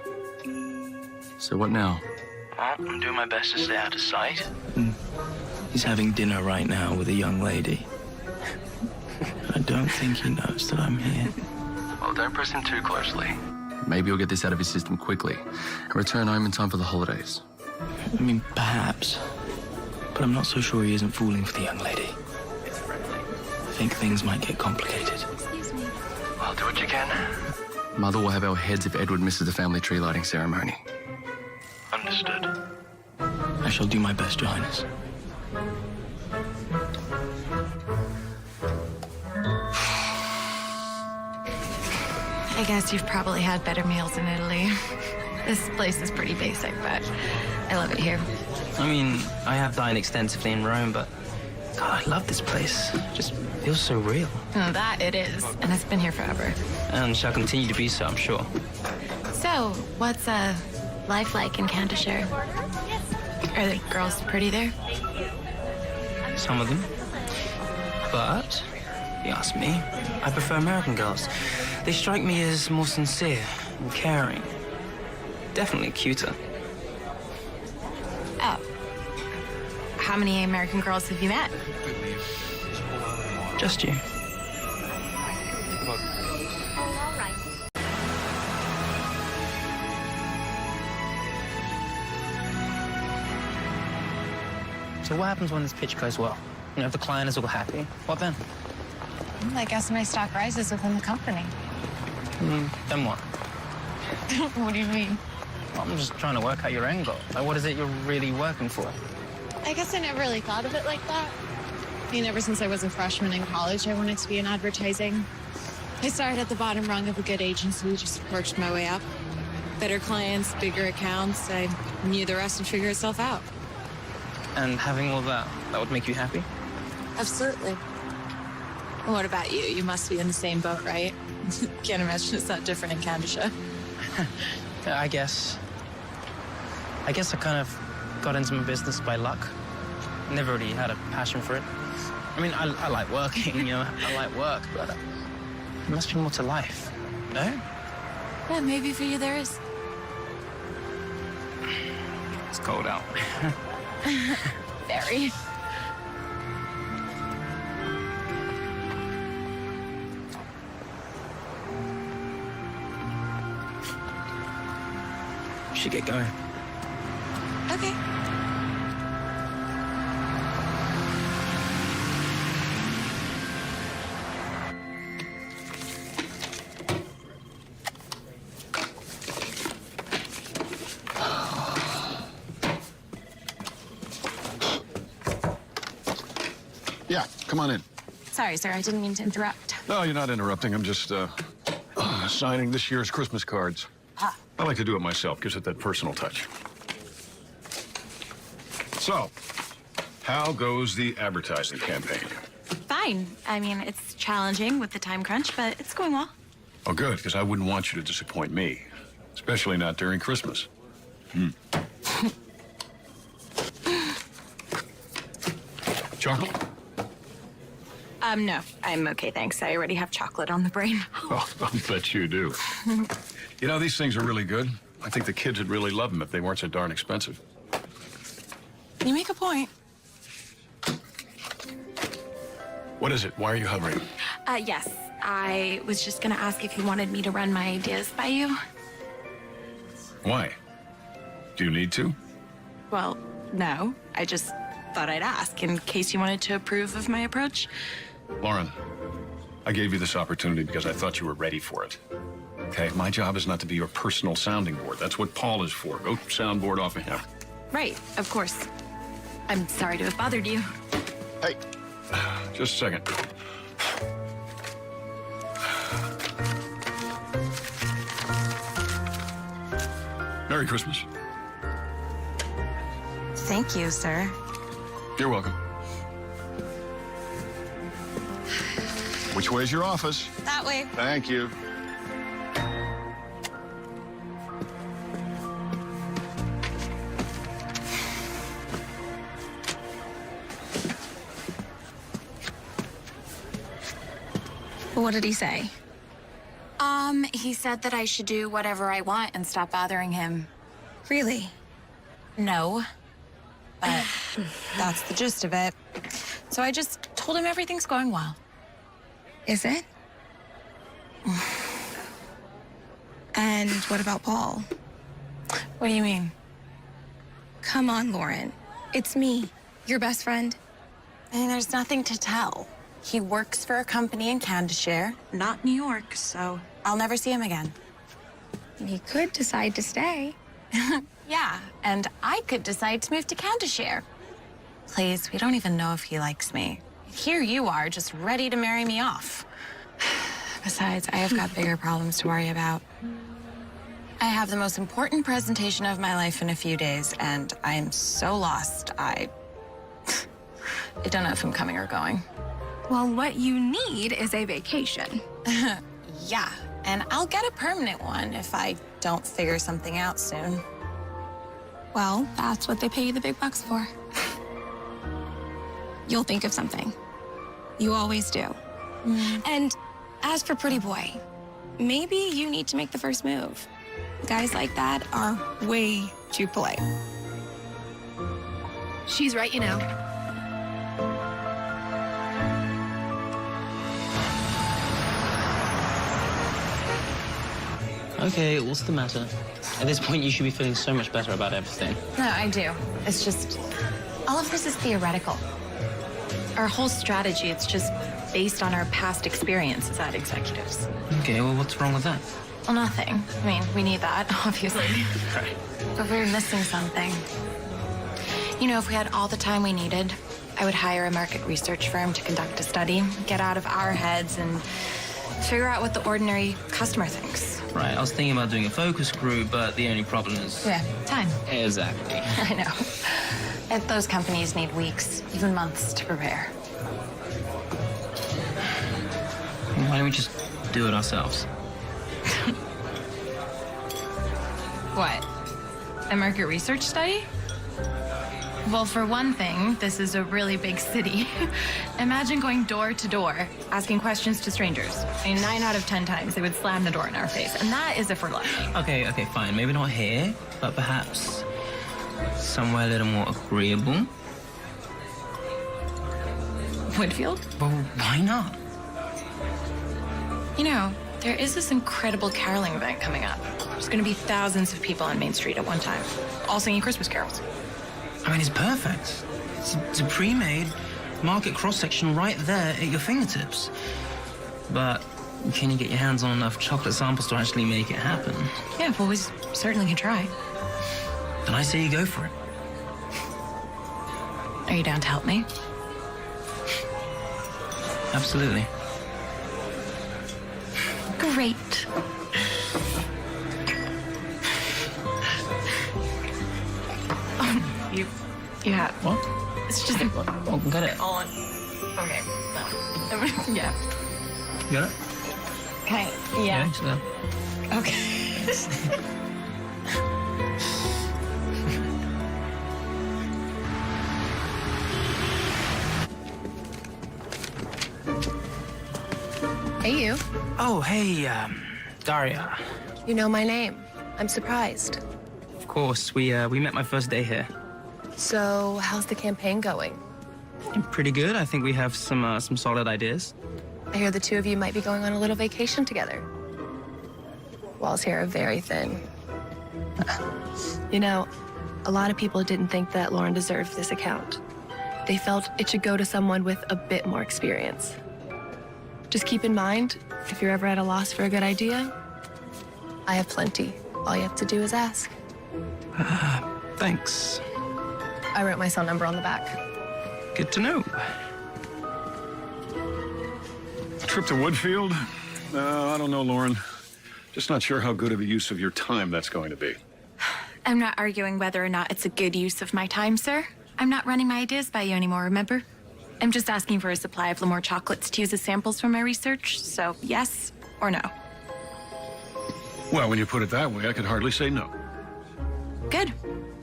Speaker 10: So what now?
Speaker 8: Well, I'm doing my best to stay out of sight. He's having dinner right now with a young lady. I don't think he knows that I'm here.
Speaker 10: Well, don't press him too closely. Maybe you'll get this out of his system quickly and return home in time for the holidays.
Speaker 8: I mean, perhaps. But I'm not so sure he isn't fooling for the young lady. I think things might get complicated.
Speaker 10: Well, do what you can. Mother will have our heads if Edward misses the family tree lighting ceremony.
Speaker 8: Understood. I shall do my best, Your Highness.
Speaker 4: I guess you've probably had better meals in Italy. This place is pretty basic, but I love it here.
Speaker 8: I mean, I have dined extensively in Rome, but God, I love this place. Just feels so real.
Speaker 4: That it is, and it's been here forever.
Speaker 12: And shall continue to be so, I'm sure.
Speaker 4: So, what's life like in Cantershire? Are the girls pretty there?
Speaker 12: Some of them. But, if you ask me, I prefer American girls. They strike me as more sincere and caring. Definitely cuter.
Speaker 4: Oh. How many American girls have you met?
Speaker 12: Just you. So what happens when this pitch goes well? You know, if the client is all happy, what then?
Speaker 14: I guess my stock rises within the company.
Speaker 12: Then what?
Speaker 14: What do you mean?
Speaker 12: I'm just trying to work out your end goal. Like, what is it you're really working for?
Speaker 14: I guess I never really thought of it like that. I mean, ever since I was a freshman in college, I wanted to be in advertising. I started at the bottom rung of a good agency, just worked my way up. Better clients, bigger accounts. I knew the rest would figure itself out.
Speaker 12: And having all that would make you happy?
Speaker 14: Absolutely. And what about you? You must be in the same boat, right? Can't imagine it's that different in Canada.
Speaker 12: Yeah, I guess I kind of got into my business by luck. Never really had a passion for it. I mean, I like working, you know, I like work, but there must be more to life, no?
Speaker 14: Yeah, maybe for you there is.
Speaker 12: It's cold out.
Speaker 14: Very.
Speaker 12: We should get going.
Speaker 14: Okay.
Speaker 2: Yeah, come on in.
Speaker 4: Sorry, sir, I didn't mean to interrupt.
Speaker 2: No, you're not interrupting. I'm just signing this year's Christmas cards. I like to do it myself, gives it that personal touch. So, how goes the advertising campaign?
Speaker 4: Fine. I mean, it's challenging with the time crunch, but it's going well.
Speaker 2: Oh, good, because I wouldn't want you to disappoint me, especially not during Christmas. Chocolate?
Speaker 4: No, I'm okay, thanks. I already have chocolate on the brain.
Speaker 2: Oh, I'll bet you do. You know, these things are really good. I think the kids would really love them if they weren't so darn expensive.
Speaker 4: You make a point.
Speaker 2: What is it? Why are you hovering?
Speaker 4: Yes. I was just gonna ask if you wanted me to run my ideas by you.
Speaker 2: Why? Do you need to?
Speaker 4: Well, no. I just thought I'd ask in case you wanted to approve of my approach.
Speaker 2: Lauren, I gave you this opportunity because I thought you were ready for it. Okay, my job is not to be your personal sounding board. That's what Paul is for. Go soundboard off of him.
Speaker 4: Right, of course. I'm sorry to have bothered you.
Speaker 2: Hey, just a second. Merry Christmas.
Speaker 4: Thank you, sir.
Speaker 2: You're welcome. Which way's your office?
Speaker 14: That way.
Speaker 2: Thank you.
Speaker 3: What did he say?
Speaker 4: He said that I should do whatever I want and stop bothering him.
Speaker 3: Really?
Speaker 4: No. But that's the gist of it. So I just told him everything's going well.
Speaker 3: Is it? And what about Paul?
Speaker 4: What do you mean?
Speaker 3: Come on, Lauren. It's me, your best friend.
Speaker 4: I mean, there's nothing to tell. He works for a company in Cantershire, not New York, so I'll never see him again.
Speaker 3: He could decide to stay.
Speaker 4: Yeah, and I could decide to move to Cantershire. Please, we don't even know if he likes me. Here you are, just ready to marry me off. Besides, I have got bigger problems to worry about. I have the most important presentation of my life in a few days, and I'm so lost, I don't know if I'm coming or going.
Speaker 3: Well, what you need is a vacation.
Speaker 1: Yeah, and I'll get a permanent one if I don't figure something out soon.
Speaker 3: Well, that's what they pay you the big bucks for. You'll think of something. You always do. And as for pretty boy, maybe you need to make the first move. Guys like that are way too polite.
Speaker 6: She's right, you know.
Speaker 12: Okay, what's the matter? At this point, you should be feeling so much better about everything.
Speaker 4: No, I do. It's just, all of this is theoretical. Our whole strategy, it's just based on our past experiences as executives.
Speaker 12: Okay, well, what's wrong with that?
Speaker 4: Well, nothing. I mean, we need that, obviously.
Speaker 12: Right.
Speaker 4: But we're missing something. You know, if we had all the time we needed, I would hire a market research firm to conduct a study, get out of our heads, and figure out what the ordinary customer thinks.
Speaker 12: Right, I was thinking about doing a focus group, but the only problem is...
Speaker 4: Yeah, time.
Speaker 12: Exactly.
Speaker 4: I know. And those companies need weeks, even months to prepare.
Speaker 12: Why don't we just do it ourselves?
Speaker 4: What? A market research study? Well, for one thing, this is a really big city. Imagine going door to door, asking questions to strangers. I mean, 9 out of 10 times they would slam the door in our face, and that is if we're lucky.
Speaker 12: Okay, fine. Maybe not here, but perhaps somewhere a little more agreeable.
Speaker 4: Whitfield?
Speaker 12: Well, why not?
Speaker 4: You know, there is this incredible caroling event coming up. There's going to be thousands of people on Main Street at one time, all singing Christmas carols.
Speaker 8: I mean, it's perfect. It's a pre-made market cross-section right there at your fingertips. But can you get your hands on enough chocolate samples to actually make it happen?
Speaker 4: Yeah, well, we certainly can try.
Speaker 8: Then I say you go for it.
Speaker 4: Are you down to help me?
Speaker 12: Absolutely.
Speaker 4: Great. You have.
Speaker 12: What?
Speaker 4: It's just
Speaker 12: Oh, got it.
Speaker 4: on. Okay. No. Yeah.
Speaker 12: You got it?
Speaker 4: Okay. Yeah.
Speaker 12: So.
Speaker 4: Okay.
Speaker 6: Hey, you.
Speaker 8: Oh, hey, Daria.
Speaker 6: You know my name. I'm surprised.
Speaker 12: Of course, we met my first day here.
Speaker 6: So, how's the campaign going?
Speaker 12: Pretty good. I think we have some solid ideas.
Speaker 6: I hear the two of you might be going on a little vacation together. Walls here are very thin. You know, a lot of people didn't think that Lauren deserved this account. They felt it should go to someone with a bit more experience. Just keep in mind, if you're ever at a loss for a good idea, I have plenty. All you have to do is ask.
Speaker 12: Thanks.
Speaker 6: I wrote my cell number on the back.
Speaker 12: Good to know.
Speaker 2: Trip to Woodfield? I don't know, Lauren. Just not sure how good of a use of your time that's going to be.
Speaker 4: I'm not arguing whether or not it's a good use of my time, sir. I'm not running my ideas by you anymore, remember? I'm just asking for a supply of Lemoore chocolates to use as samples for my research, so yes or no.
Speaker 2: Well, when you put it that way, I could hardly say no.
Speaker 4: Good.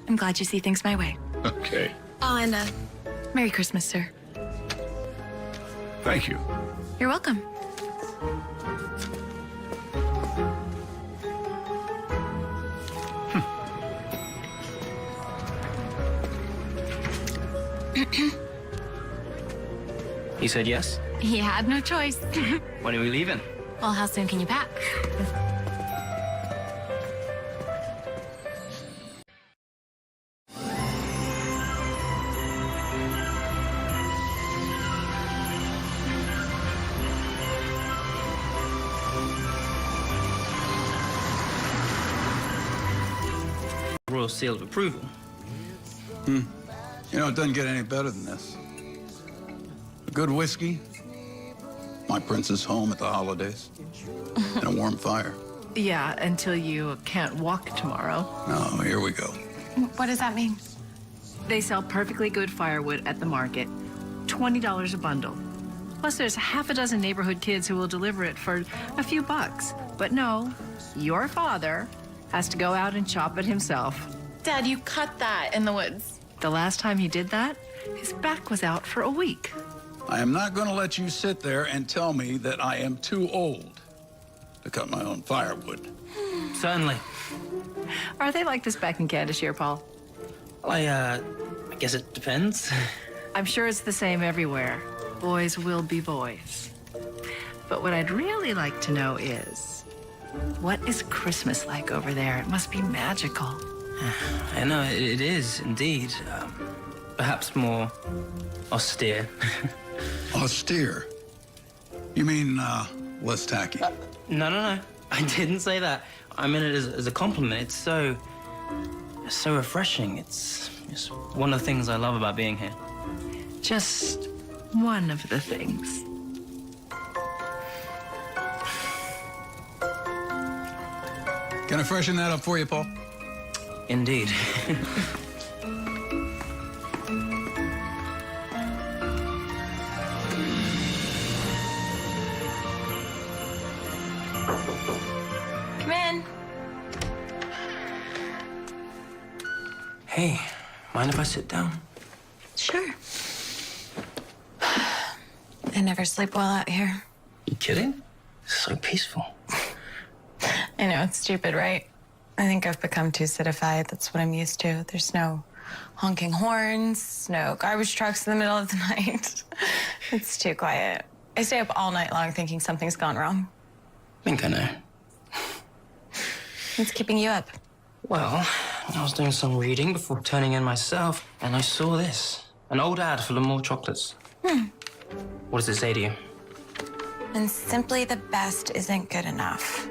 Speaker 4: I'm glad you see things my way.
Speaker 2: Okay.
Speaker 4: Oh, and Merry Christmas, sir.
Speaker 2: Thank you.
Speaker 4: You're welcome.
Speaker 12: He said yes?
Speaker 4: He had no choice.
Speaker 12: When are we leaving?
Speaker 4: Well, how soon can you pack?
Speaker 12: Royal seal of approval.
Speaker 13: You know, it doesn't get any better than this. A good whiskey, my prince's home at the holidays, and a warm fire.
Speaker 9: Yeah, until you can't walk tomorrow.
Speaker 13: Oh, here we go.
Speaker 4: What does that mean?
Speaker 9: They sell perfectly good firewood at the market,
Speaker 15: $20 a bundle. Plus, there's half a dozen neighborhood kids who will deliver it for a few bucks. But no, your father has to go out and chop it himself.
Speaker 6: Dad, you cut that in the woods.
Speaker 15: The last time he did that, his back was out for a week.
Speaker 13: I am not going to let you sit there and tell me that I am too old to cut my own firewood.
Speaker 12: Certainly.
Speaker 15: Are they like this back in Candishire, Paul?
Speaker 12: Well, I guess it depends.
Speaker 15: I'm sure it's the same everywhere. Boys will be boys. But what I'd really like to know is, what is Christmas like over there? It must be magical.
Speaker 12: I know, it is indeed. Perhaps more austere.
Speaker 13: Austere? You mean, less tacky?
Speaker 12: No. I didn't say that. I meant it as a compliment. It's so refreshing. It's one of the things I love about being here.
Speaker 15: Just one of the things.
Speaker 13: Can I freshen that up for you, Paul?
Speaker 12: Indeed.
Speaker 4: Come in.
Speaker 12: Hey, mind if I sit down?
Speaker 1: Sure. I never sleep well out here.
Speaker 12: You kidding? It's so peaceful.
Speaker 1: I know, it's stupid, right? I think I've become too citified. That's what I'm used to. There's no honking horns, no garbage trucks in the middle of the night. It's too quiet. I stay up all night long thinking something's gone wrong.
Speaker 12: I think I know.
Speaker 1: What's keeping you up?
Speaker 12: Well, I was doing some reading before turning in myself, and I saw this. An old ad for L'Amour chocolates. What does it say to you?
Speaker 1: And simply the best isn't good enough.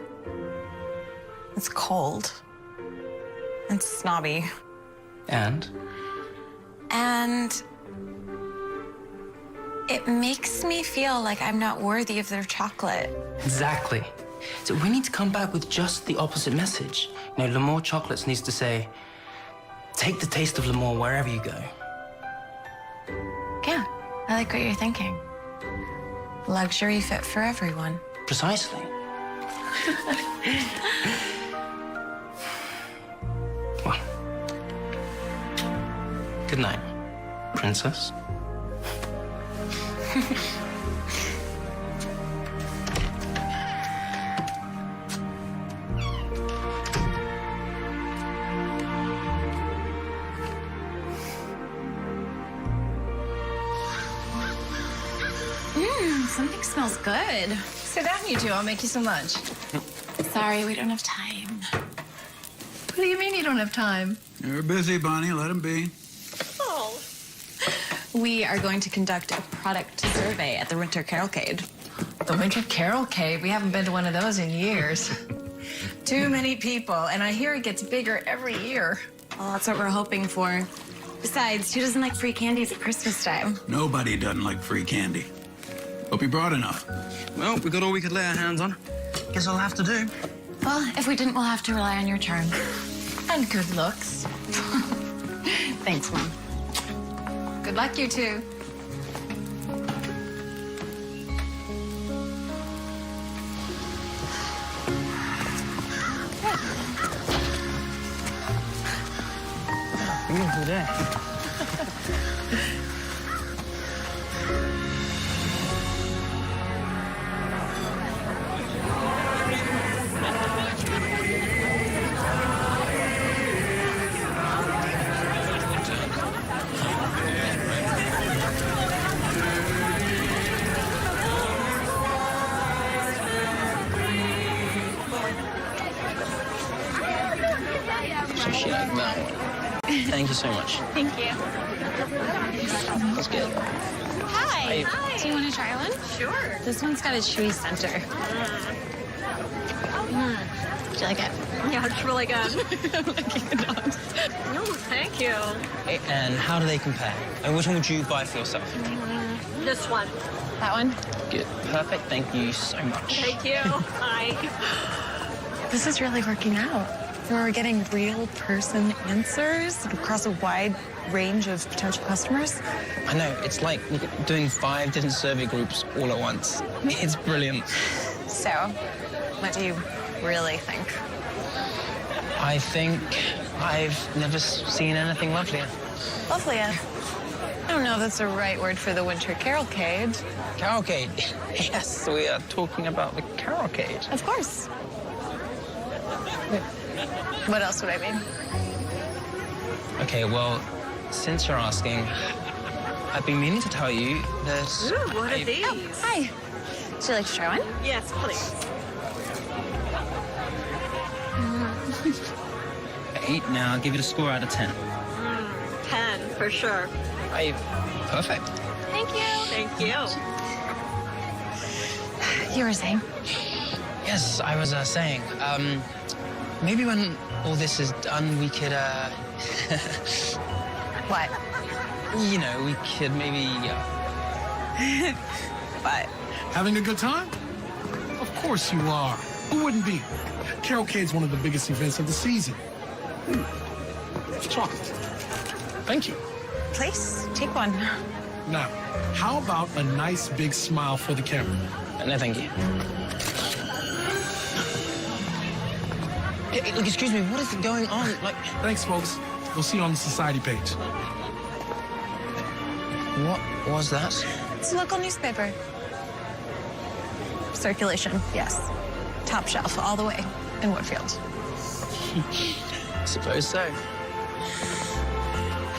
Speaker 1: It's cold. It's snobby.
Speaker 12: And?
Speaker 1: And it makes me feel like I'm not worthy of their chocolate.
Speaker 12: Exactly. So we need to come back with just the opposite message. You know, L'Amour chocolates needs to say, take the taste of L'Amour wherever you go.
Speaker 1: Yeah, I like what you're thinking. Luxury fit for everyone.
Speaker 12: Precisely. Well, good night, princess.
Speaker 1: Something smells good.
Speaker 3: Sit down, you two. I'll make you some lunch.
Speaker 1: Sorry, we don't have time.
Speaker 3: What do you mean you don't have time?
Speaker 13: You're busy, Bonnie. Let him be.
Speaker 1: Oh. We are going to conduct a product survey at the Winter Carolcade.
Speaker 3: The Winter Carolcade? We haven't been to one of those in years. Too many people, and I hear it gets bigger every year.
Speaker 1: Well, that's what we're hoping for. Besides, who doesn't like free candies at Christmas time?
Speaker 13: Nobody doesn't like free candy. Hope you brought enough.
Speaker 8: Well, we got all we could lay our hands on. Guess I'll have to do.
Speaker 1: Well, if we didn't, we'll have to rely on your charm.
Speaker 3: And good looks.
Speaker 1: Thanks, Mom.
Speaker 3: Good luck, you two.
Speaker 12: Beautiful day. Thank you so much.
Speaker 1: Thank you.
Speaker 12: That's good.
Speaker 1: Hi. Do you want to try one? Sure. This one's got a chewy center. Do you like it?
Speaker 4: Yeah, it's really good. No, thank you.
Speaker 12: And how do they compare? And which one would you buy for yourself?
Speaker 4: This one.
Speaker 1: That one?
Speaker 12: Good. Perfect. Thank you so much.
Speaker 4: Thank you. Hi.
Speaker 1: This is really working out.
Speaker 14: for getting real person answers across a wide range of potential customers.
Speaker 12: I know, it's like doing 5 different survey groups all at once. It's brilliant.
Speaker 14: So, what do you really think?
Speaker 12: I think I've never seen anything lovelier.
Speaker 14: Lovelier. I don't know if that's the right word for the winter carolcade.
Speaker 12: Carolcade? Yes, we are talking about the carolcade.
Speaker 14: Of course. What else would I mean?
Speaker 12: Okay, well, since you're asking, I've been meaning to tell you that...
Speaker 14: Ooh, what are these? Oh, hi. Would you like to try one?
Speaker 4: Yes, please.
Speaker 12: 8 now. I'll give it a score out of 10.
Speaker 4: 10, for sure.
Speaker 12: Perfect.
Speaker 14: Thank you.
Speaker 4: Thank you.
Speaker 14: You were saying?
Speaker 12: Yes, I was saying, maybe when all this is done, we could,
Speaker 14: What?
Speaker 12: you know, we could maybe,
Speaker 14: What?
Speaker 16: Having a good time? Of course you are. Who wouldn't be? Carolcade's one of the biggest events of the season. Chocolate. Thank you.
Speaker 14: Please, take one.
Speaker 16: Now, how about a nice big smile for the camera?
Speaker 12: no, thank you. Hey, look, excuse me, what is going on? Like,
Speaker 16: Thanks, folks. We'll see you on the society page.
Speaker 12: what was that?
Speaker 14: It's a local newspaper. Circulation, yes. Top shelf, all the way in Woodfield.
Speaker 12: I suppose so.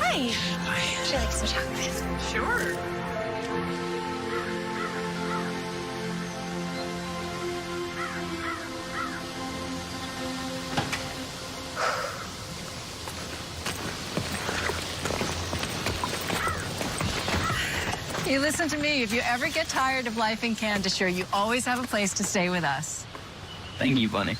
Speaker 14: Hi. Would you like some chocolate?
Speaker 4: Sure.
Speaker 15: You listen to me. If you ever get tired of life in Candace, you always have a place to stay with us.
Speaker 12: Thank you, Bunny.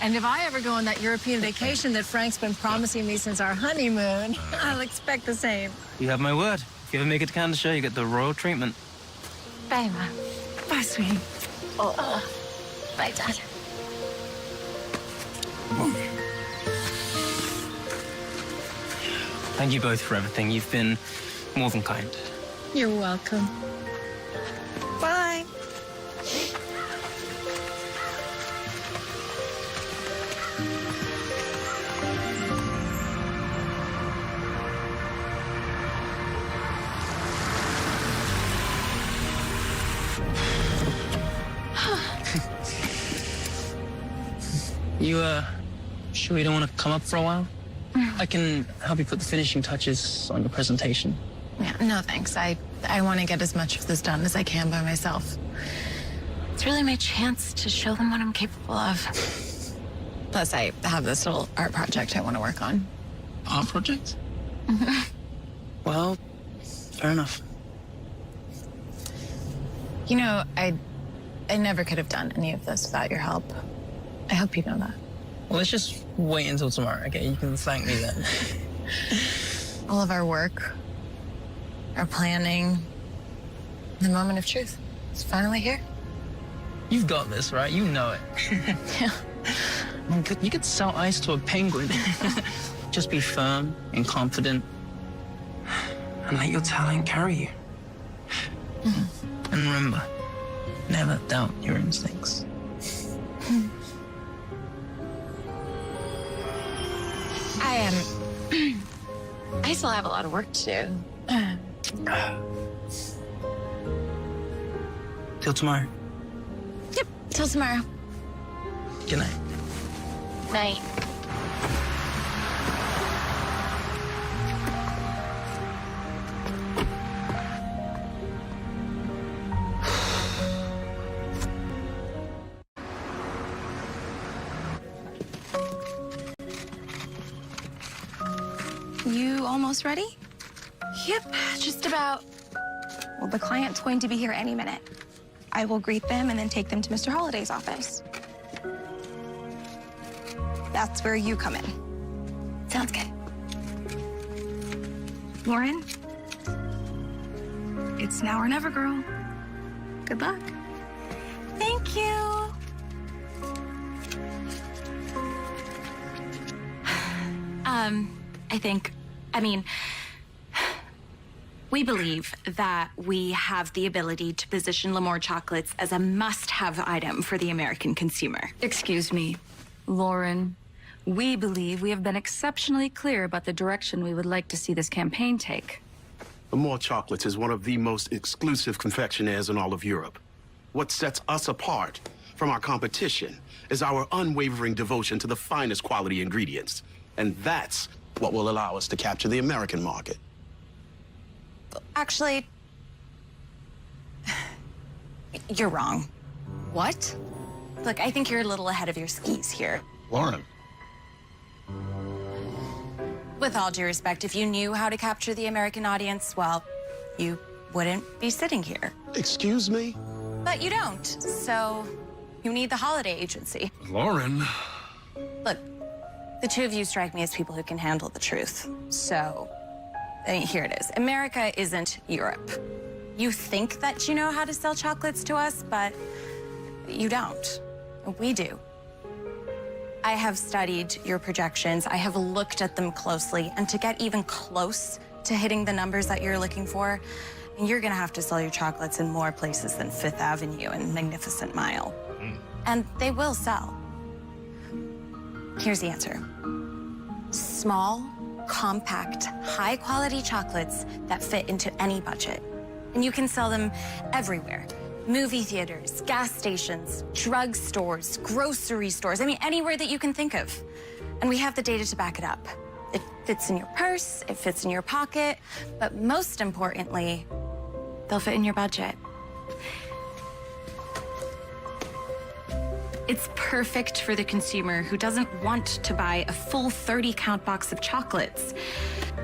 Speaker 15: And if I ever go on that European vacation that Frank's been promising me since our honeymoon, I'll expect the same.
Speaker 12: You have my word. If you ever make it to Canada, you get the royal treatment.
Speaker 14: Bye, Ma.
Speaker 15: Bye, sweetie.
Speaker 14: Bye, Dad.
Speaker 12: Thank you both for everything. You've been more than kind.
Speaker 15: You're welcome.
Speaker 14: Bye.
Speaker 12: You, sure you don't want to come up for a while? I can help you put the finishing touches on your presentation.
Speaker 14: Yeah, no thanks. I want to get as much of this done as I can by myself. It's really my chance to show them what I'm capable of. Plus, I have this little art project I want to work on.
Speaker 12: Art project? Well, fair enough.
Speaker 14: You know, I never could have done any of this without your help. I hope you know that.
Speaker 12: Well, let's just wait until tomorrow, okay? You can thank me then.
Speaker 14: All of our work, our planning, the moment of truth. It's finally here.
Speaker 12: You've got this, right? You know it.
Speaker 14: Yeah.
Speaker 12: You could sell ice to a penguin. Just be firm and confident and let your talent carry you. And remember, never doubt your instincts.
Speaker 14: I still have a lot of work to do.
Speaker 12: Till tomorrow.
Speaker 14: Yep, till tomorrow.
Speaker 12: Good night.
Speaker 14: Night.
Speaker 3: You almost ready?
Speaker 14: Yep, just about.
Speaker 3: Well, the client's going to be here any minute. I will greet them and then take them to Mr. Holliday's office. That's where you come in.
Speaker 14: Sounds good.
Speaker 3: Lauren, it's now or never, girl. Good luck.
Speaker 14: Thank you.
Speaker 1: We believe that we have the ability to position L'Amour chocolates as a must-have item for the American consumer.
Speaker 17: Excuse me, Lauren. We believe we have been exceptionally clear about the direction we would like to see this campaign take.
Speaker 18: L'Amour Chocolates is one of the most exclusive confectionaires in all of Europe. What sets us apart from our competition is our unwavering devotion to the finest quality ingredients. And that's what will allow us to capture the American market.
Speaker 1: Actually, you're wrong.
Speaker 3: What?
Speaker 1: Look, I think you're a little ahead of your skis here.
Speaker 2: Lauren.
Speaker 1: With all due respect, if you knew how to capture the American audience, well, you wouldn't be sitting here.
Speaker 18: Excuse me?
Speaker 1: But you don't, so you need the holiday agency.
Speaker 2: Lauren.
Speaker 1: Look, the two of you strike me as people who can handle the truth. So, here it is. America isn't Europe. You think that you know how to sell chocolates to us, but you don't. We do. I have studied your projections. I have looked at them closely, and to get even close to hitting the numbers that you're looking for, you're gonna have to sell your chocolates in more places than Fifth Avenue and Magnificent Mile. And they will sell. Here's the answer. Small, compact, high-quality chocolates that fit into any budget. And you can sell them everywhere. Movie theaters, gas stations, drug stores, grocery stores. I mean, anywhere that you can think of. And we have the data to back it up. It fits in your purse, it fits in your pocket, but most importantly, they'll fit in your budget. It's perfect for the consumer who doesn't want to buy a full 30-count box of chocolates.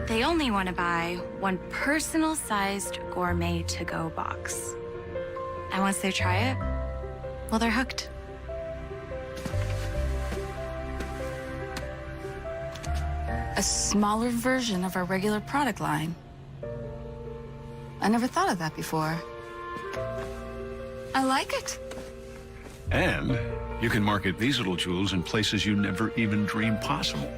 Speaker 1: They only want to buy one personal-sized gourmet to-go box. And once they try it, well, they're hooked.
Speaker 17: A smaller version of our regular product line. I never thought of that before. I like it.
Speaker 2: And you can market these little jewels in places you never even dreamed possible.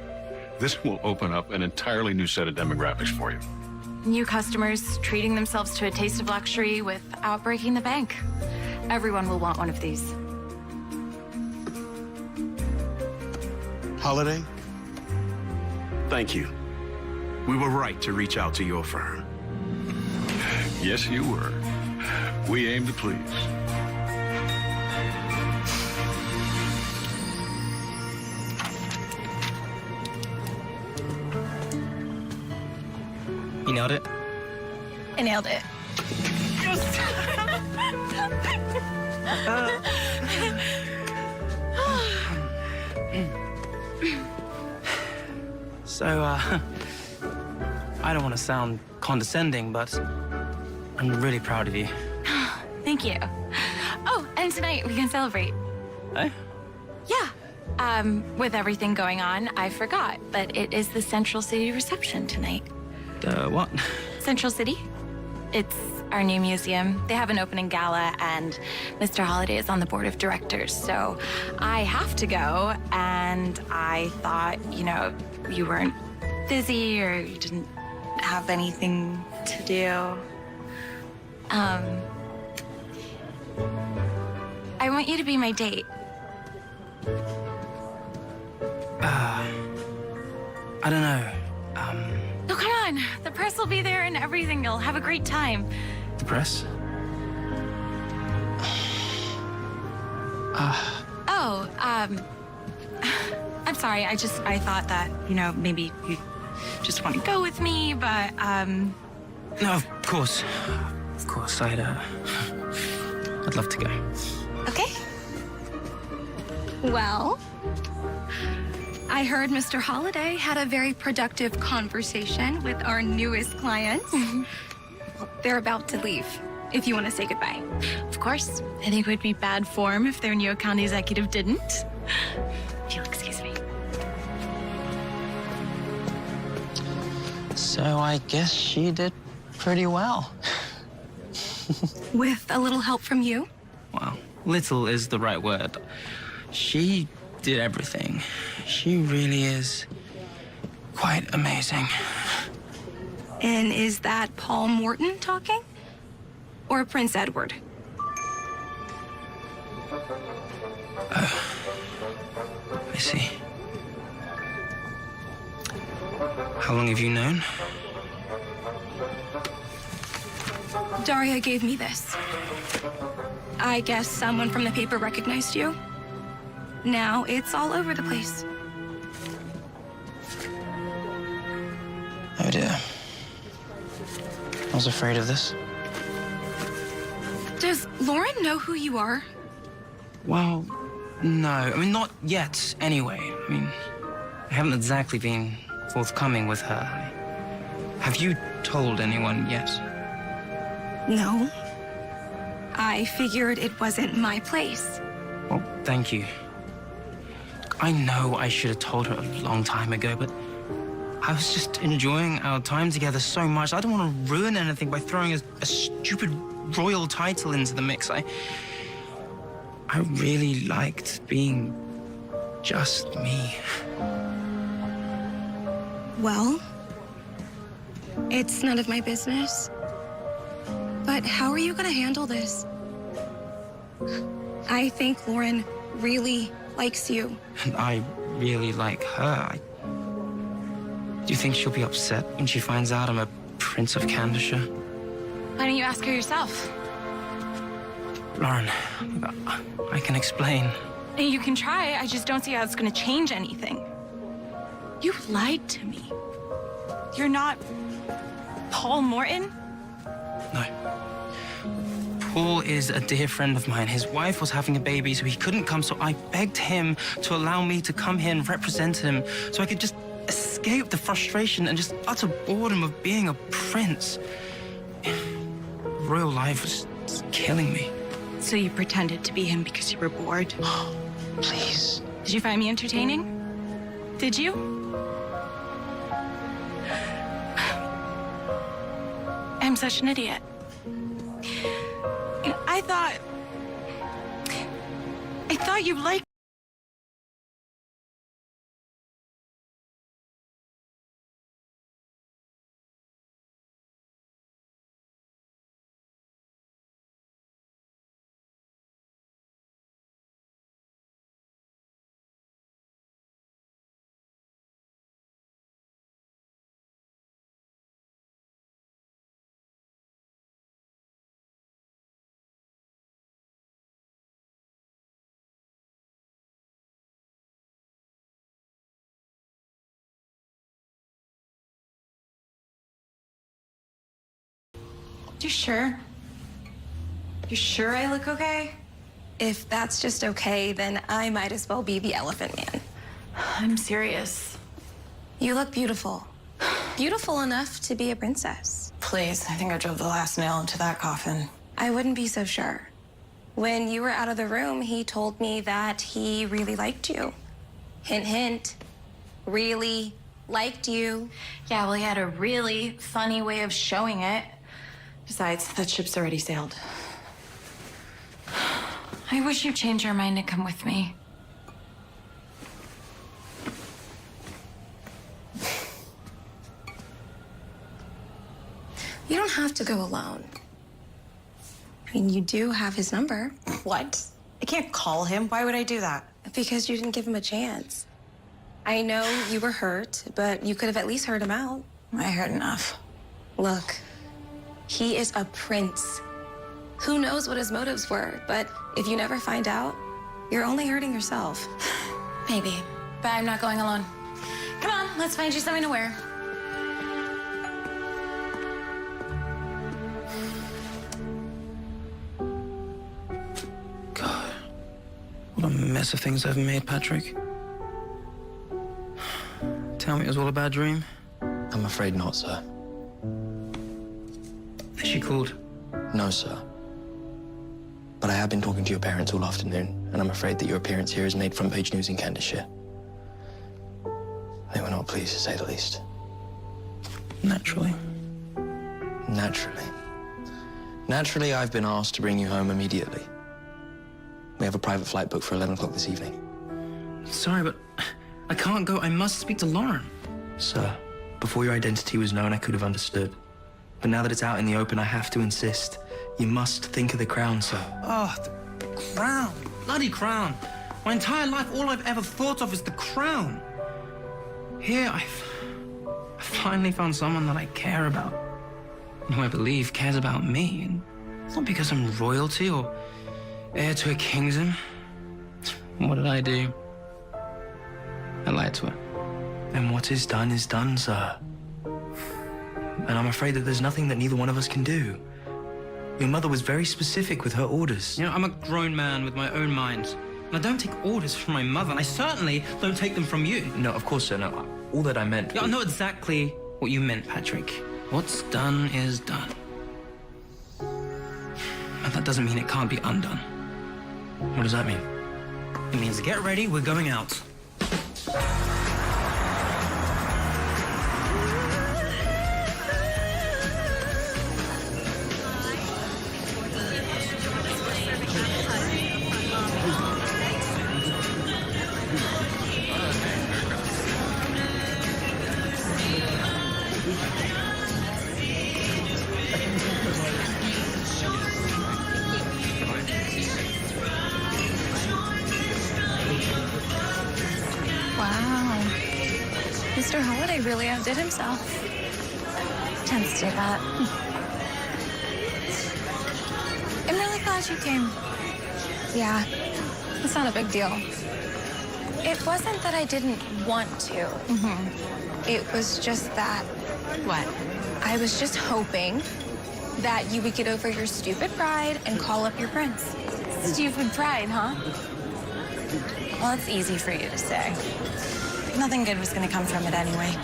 Speaker 2: This will open up an entirely new set of demographics for you.
Speaker 1: New customers treating themselves to a taste of luxury without breaking the bank. Everyone will want one of these.
Speaker 18: Holiday? Thank you. We were right to reach out to your firm.
Speaker 2: Yes, you were. We aim to please.
Speaker 12: You nailed it?
Speaker 1: I nailed it.
Speaker 12: So, I don't want to sound condescending, but I'm really proud of you.
Speaker 1: Thank you. Oh, and tonight we can celebrate.
Speaker 12: Eh?
Speaker 1: Yeah. With everything going on, I forgot, but it is the Central City reception tonight.
Speaker 12: What?
Speaker 1: Central City? It's our new museum. They have an opening gala, and Mr. Holliday is on the board of directors, so I have to go, and I thought, you know, you weren't busy or you didn't have anything to do. I want you to be my date.
Speaker 12: I don't know.
Speaker 1: Oh, come on. The press will be there and everything. You'll have a great time.
Speaker 12: The press?
Speaker 1: I'm sorry. I thought that, you know, maybe you just want to go with me, but,
Speaker 12: No, of course. Of course, I'd love to go.
Speaker 3: Okay. Well, I heard Mr. Holliday had a very productive conversation with our newest client. They're about to leave, if you want to say goodbye.
Speaker 1: Of course. I think it would be bad form if their new account executive didn't. If you'll excuse me.
Speaker 12: So I guess she did pretty well.
Speaker 3: With a little help from you?
Speaker 12: Well, little is the right word. She did everything. She really is
Speaker 8: quite amazing.
Speaker 3: And is that Paul Morton talking? Or Prince Edward?
Speaker 8: I see. How long have you known?
Speaker 3: Daria gave me this. I guess someone from the paper recognized you. Now it's all over the place.
Speaker 8: Oh dear. I was afraid of this.
Speaker 3: Does Lauren know who you are?
Speaker 8: Well, no. I mean, not yet, anyway. I mean, I haven't exactly been forthcoming with her. Have you told anyone yet?
Speaker 3: No. I figured it wasn't my place.
Speaker 8: Well, thank you. I know I should have told her a long time ago, but I was just enjoying our time together so much. I don't want to ruin anything by throwing a stupid royal title into the mix. I really liked being just me.
Speaker 3: Well, it's none of my business. But how are you going to handle this? I think Lauren really likes you.
Speaker 8: And I really like her. Do you think she'll be upset when she finds out I'm a Prince of Candorshire?
Speaker 4: Why don't you ask her yourself?
Speaker 8: Lauren, I can explain.
Speaker 4: You can try. I just don't see how it's going to change anything. You lied to me. You're not Paul Morton?
Speaker 8: No. Paul is a dear friend of mine. His wife was having a baby, so he couldn't come, so I begged him to allow me to come here and represent him so I could just escape the frustration and just utter boredom of being a prince. Royal life was just killing me.
Speaker 4: So you pretended to be him because you were bored?
Speaker 8: Please.
Speaker 4: Did you find me entertaining? Did you? I'm such an idiot. I thought you liked You sure? You sure I look okay?
Speaker 3: If that's just okay, then I might as well be the Elephant Man.
Speaker 4: I'm serious.
Speaker 3: You look beautiful. Beautiful enough to be a princess.
Speaker 1: Please, I think I drove the last nail into that coffin.
Speaker 3: I wouldn't be so sure. When you were out of the room, he told me that he really liked you. Hint, hint. Really liked you.
Speaker 4: Yeah, well, he had a really funny way of showing it. Besides, that ship's already sailed. I wish you'd change your mind and come with me.
Speaker 3: You don't have to go alone. I mean, you do have his number.
Speaker 1: What? I can't call him. Why would I do that?
Speaker 3: Because you didn't give him a chance. I know you were hurt, but you could have at least heard him out.
Speaker 1: I heard enough.
Speaker 3: Look, he is a prince. Who knows what his motives were, but if you never find out, you're only hurting yourself.
Speaker 4: Maybe, but I'm not going alone. Come on, let's find you something to wear.
Speaker 8: God, what a mess of things I've made, Patrick. Tell me it was all a bad dream?
Speaker 10: I'm afraid not, sir.
Speaker 8: Is she called?
Speaker 10: No, sir. But I have been talking to your parents all afternoon, and I'm afraid that your appearance here has made front-page news in Candorshire. They were not pleased, to say the least.
Speaker 8: Naturally.
Speaker 10: Naturally. Naturally, I've been asked to bring you home immediately. We have a private flight booked for 11 o'clock this evening.
Speaker 8: Sorry, but I can't go. I must speak to Lauren. Sir, before your identity was known, I could have understood. But now that it's out in the open, I have to insist. You must think of the crown, sir. Oh, the crown. Bloody crown. My entire life, all I've ever thought of is the crown. Here, I finally found someone that I care about. Who I believe cares about me. And it's not because I'm royalty or heir to a kingdom. What did I do? I lied to her. And what is done, sir. And I'm afraid that there's nothing that neither one of us can do. Your mother was very specific with her orders. You know, I'm a grown man with my own mind. And I don't take orders from my mother, and I certainly don't take them from you. No, of course, sir, no. All that I meant... Yeah, I know exactly what you meant, Patrick. What's done is done. But that doesn't mean it can't be undone. What does that mean? It means get ready, we're going out.
Speaker 3: Wow. Mr. Holiday really outdid himself. Tends to do that. I'm really glad you came. Yeah, it's not a big deal. It wasn't that I didn't want to. It was just that...
Speaker 4: What?
Speaker 3: I was just hoping that you would get over your stupid pride and call up your prince.
Speaker 4: Stupid pride, huh?
Speaker 1: Well, it's easy for you to say. Nothing good was going to come from it anyway.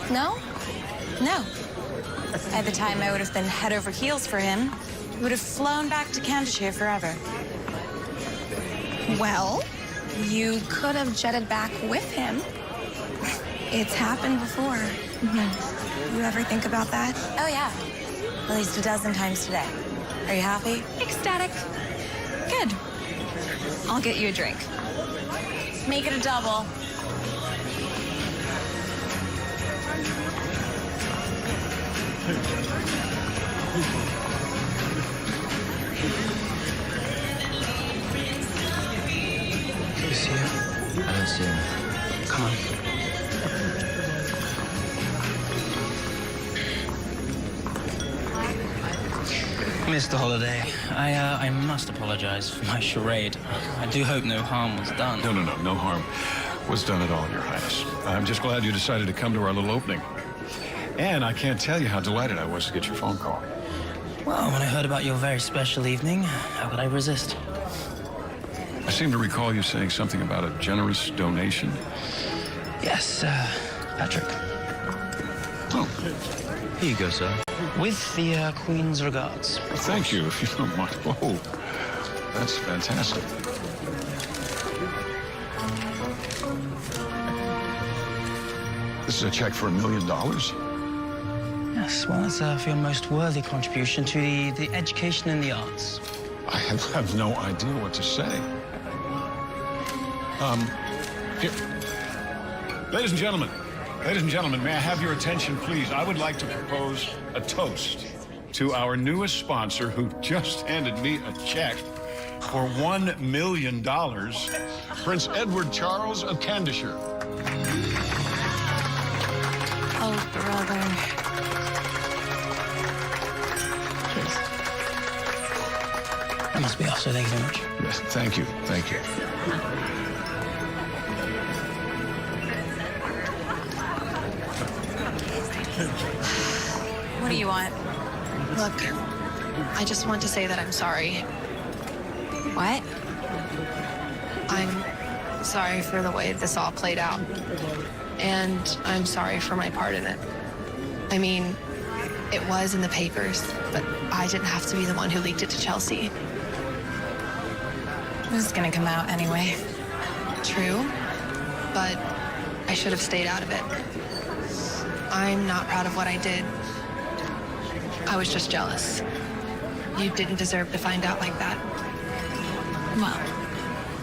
Speaker 3: No?
Speaker 1: No. By the time I would have been head over heels for him, he would have flown back to Cambridgeshire forever.
Speaker 3: Well, you could have jetted back with him. It's happened before. You ever think about that?
Speaker 1: Oh, yeah. At least a dozen times today. Are you happy?
Speaker 3: Ecstatic. Good. I'll get you a drink.
Speaker 1: Make it a double.
Speaker 8: You see him? I don't see him. Come on. Mr. Holiday, I must apologize for my charade. I do hope no harm was done.
Speaker 2: No harm was done at all, Your Highness. I'm just glad you decided to come to our little opening. And I can't tell you how delighted I was to get your phone call.
Speaker 8: Well, when I heard about your very special evening, how could I resist?
Speaker 2: I seem to recall you saying something about a generous donation.
Speaker 8: Yes, Patrick.
Speaker 2: Oh.
Speaker 8: Here you go, sir. With the Queen's regards.
Speaker 2: Thank you, if you don't mind. Whoa, that's fantastic. This is a check for $1 million?
Speaker 8: Yes, well, it's for your most worthy contribution to the education and the arts.
Speaker 2: I have no idea what to say. Here. Ladies and gentlemen, may I have your attention, please? I would like to propose a toast to our newest sponsor who just handed me a check for $1 million, Prince Edward Charles of Cambridgeshire.
Speaker 1: Oh, brother.
Speaker 8: That must be all, so thank you very much.
Speaker 2: Yes, thank you.
Speaker 1: What do you want?
Speaker 6: Look, I just want to say that I'm sorry.
Speaker 1: What?
Speaker 6: I'm sorry for the way this all played out. And I'm sorry for my part in it. I mean, it was in the papers, but I didn't have to be the one who leaked it to Chelsea.
Speaker 1: This is gonna come out anyway.
Speaker 6: True, but I should have stayed out of it. I'm not proud of what I did. I was just jealous. You didn't deserve to find out like that.
Speaker 1: Well,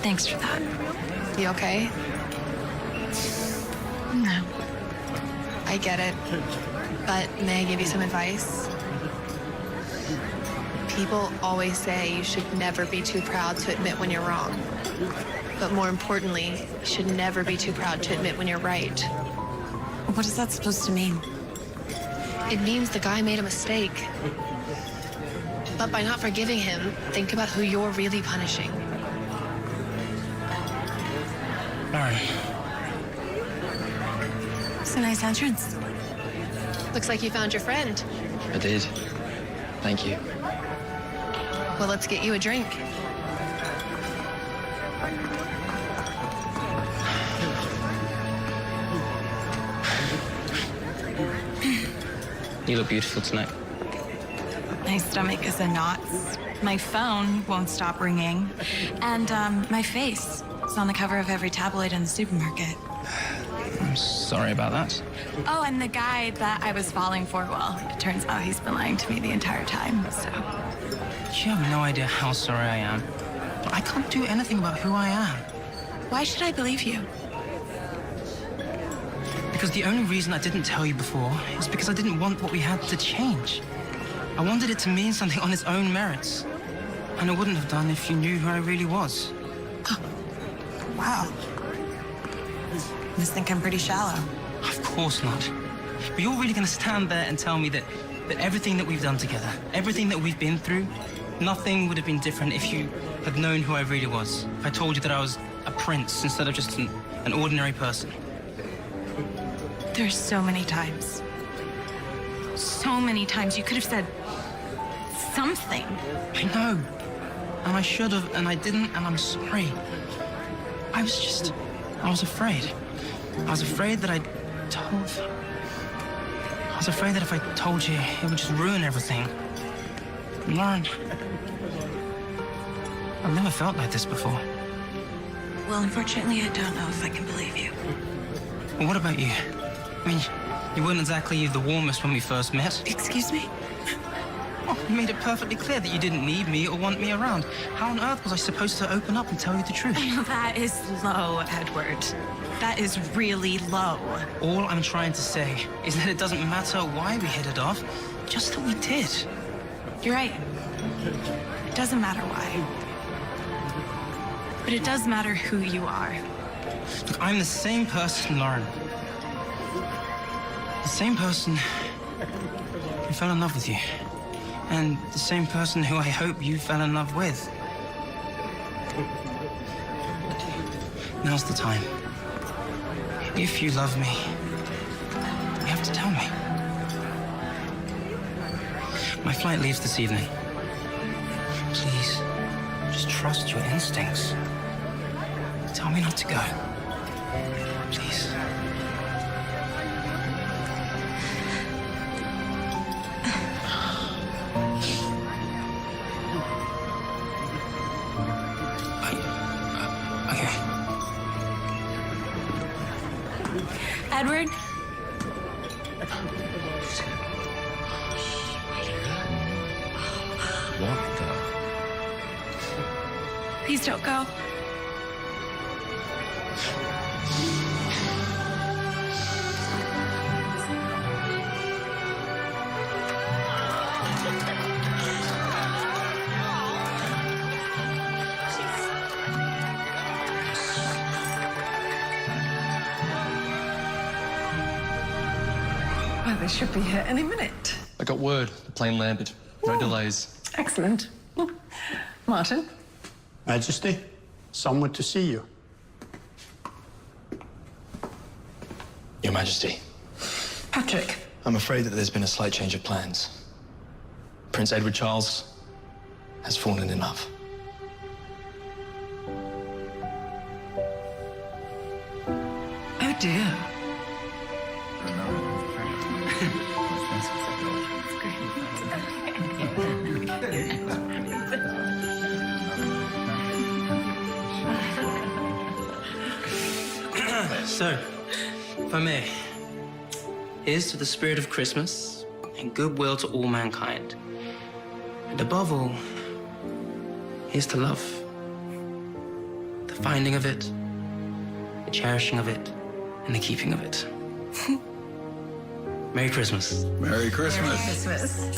Speaker 1: thanks for that.
Speaker 6: You okay?
Speaker 1: No.
Speaker 6: I get it. But may I give you some advice? People always say you should never be too proud to admit when you're wrong. But more importantly, you should never be too proud to admit when you're right.
Speaker 1: What is that supposed to mean?
Speaker 6: It means the guy made a mistake. But by not forgiving him, think about who you're really punishing.
Speaker 8: Lauren.
Speaker 1: It's a nice entrance.
Speaker 6: Looks like you found your friend.
Speaker 10: I did. Thank you.
Speaker 6: Well, let's get you a drink.
Speaker 12: You look beautiful tonight.
Speaker 4: My stomach is in knots. My phone won't stop ringing. And my face is on the cover of every tabloid in the supermarket.
Speaker 12: I'm sorry about that.
Speaker 4: Oh, and the guy that I was falling for, well, it turns out he's been lying to me the entire time, so.
Speaker 8: You have no idea how sorry I am. But I can't do anything about who I am.
Speaker 4: Why should I believe you?
Speaker 8: Because the only reason I didn't tell you before is because I didn't want what we had to change. I wanted it to mean something on its own merits. And I wouldn't have done if you knew who I really was.
Speaker 1: Wow. Must think I'm pretty shallow.
Speaker 8: Of course not. But you're really going to stand there and tell me that everything that we've done together, everything that we've been through, nothing would have been different if you had known who I really was. If I told you that I was a prince instead of just an ordinary person.
Speaker 4: There's so many times. So many times you could have said something.
Speaker 8: I know. And I should have, and I didn't, and I'm sorry. I was afraid. I was afraid that I was afraid that if I told you, it would just ruin everything. Lauren, I've never felt like this before.
Speaker 1: Well, unfortunately, I don't know if I can believe you.
Speaker 8: Well, what about you? I mean, you weren't exactly the warmest when we first met.
Speaker 1: Excuse me?
Speaker 8: Oh, you made it perfectly clear that you didn't need me or want me around. How on earth was I supposed to open up and tell you the truth?
Speaker 4: That is low, Edward. That is really low.
Speaker 8: All I'm trying to say is that it doesn't matter why we hit it off, just that we did.
Speaker 4: You're right. It doesn't matter why. But it does matter who you are.
Speaker 8: Look, I'm the same person, Lauren. The same person who fell in love with you. And the same person who I hope you fell in love with. Now's the time. If you love me, you have to tell me. My flight leaves this evening. Please, just trust your instincts. Tell me not to go. Please.
Speaker 4: Edward?
Speaker 2: What the?
Speaker 4: Please don't go.
Speaker 9: Well, they should be here any minute.
Speaker 10: I got word. The plane landed. No delays.
Speaker 9: Excellent. Martin?
Speaker 11: Majesty, someone to see you.
Speaker 10: Your Majesty,
Speaker 9: Patrick.
Speaker 10: I'm afraid that there's been a slight change of plans. Prince Edward Charles has fallen in love.
Speaker 9: Oh, dear.
Speaker 8: So, if I may, here's to the spirit of Christmas and goodwill to all mankind. And above all, here's to love. The finding of it, the cherishing of it, and the keeping of it. Merry Christmas.
Speaker 13: Merry Christmas.
Speaker 15: Christmas.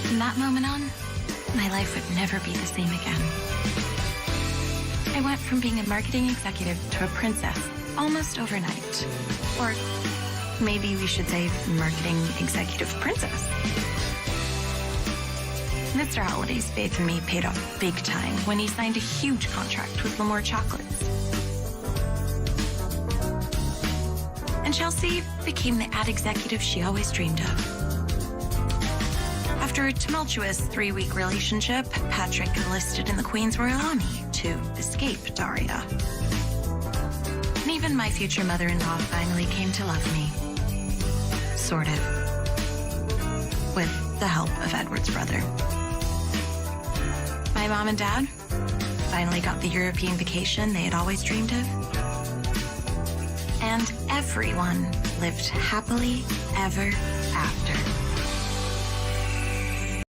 Speaker 1: From that moment on, my life would never be the same again. I went from being a marketing executive to a princess almost overnight. Or maybe we should say marketing executive princess. Mr. Holliday's faith in me paid off big time when he signed a huge contract with L'Amour Chocolates. And Chelsea became the ad executive she always dreamed of. After a tumultuous 3-week relationship, Patrick enlisted in the Queen's Royal Army to escape Daria. And even my future mother-in-law finally came to love me. Sort of. With the help of Edward's brother. My mom and dad finally got the European vacation they had always dreamed of. And everyone lived happily ever after.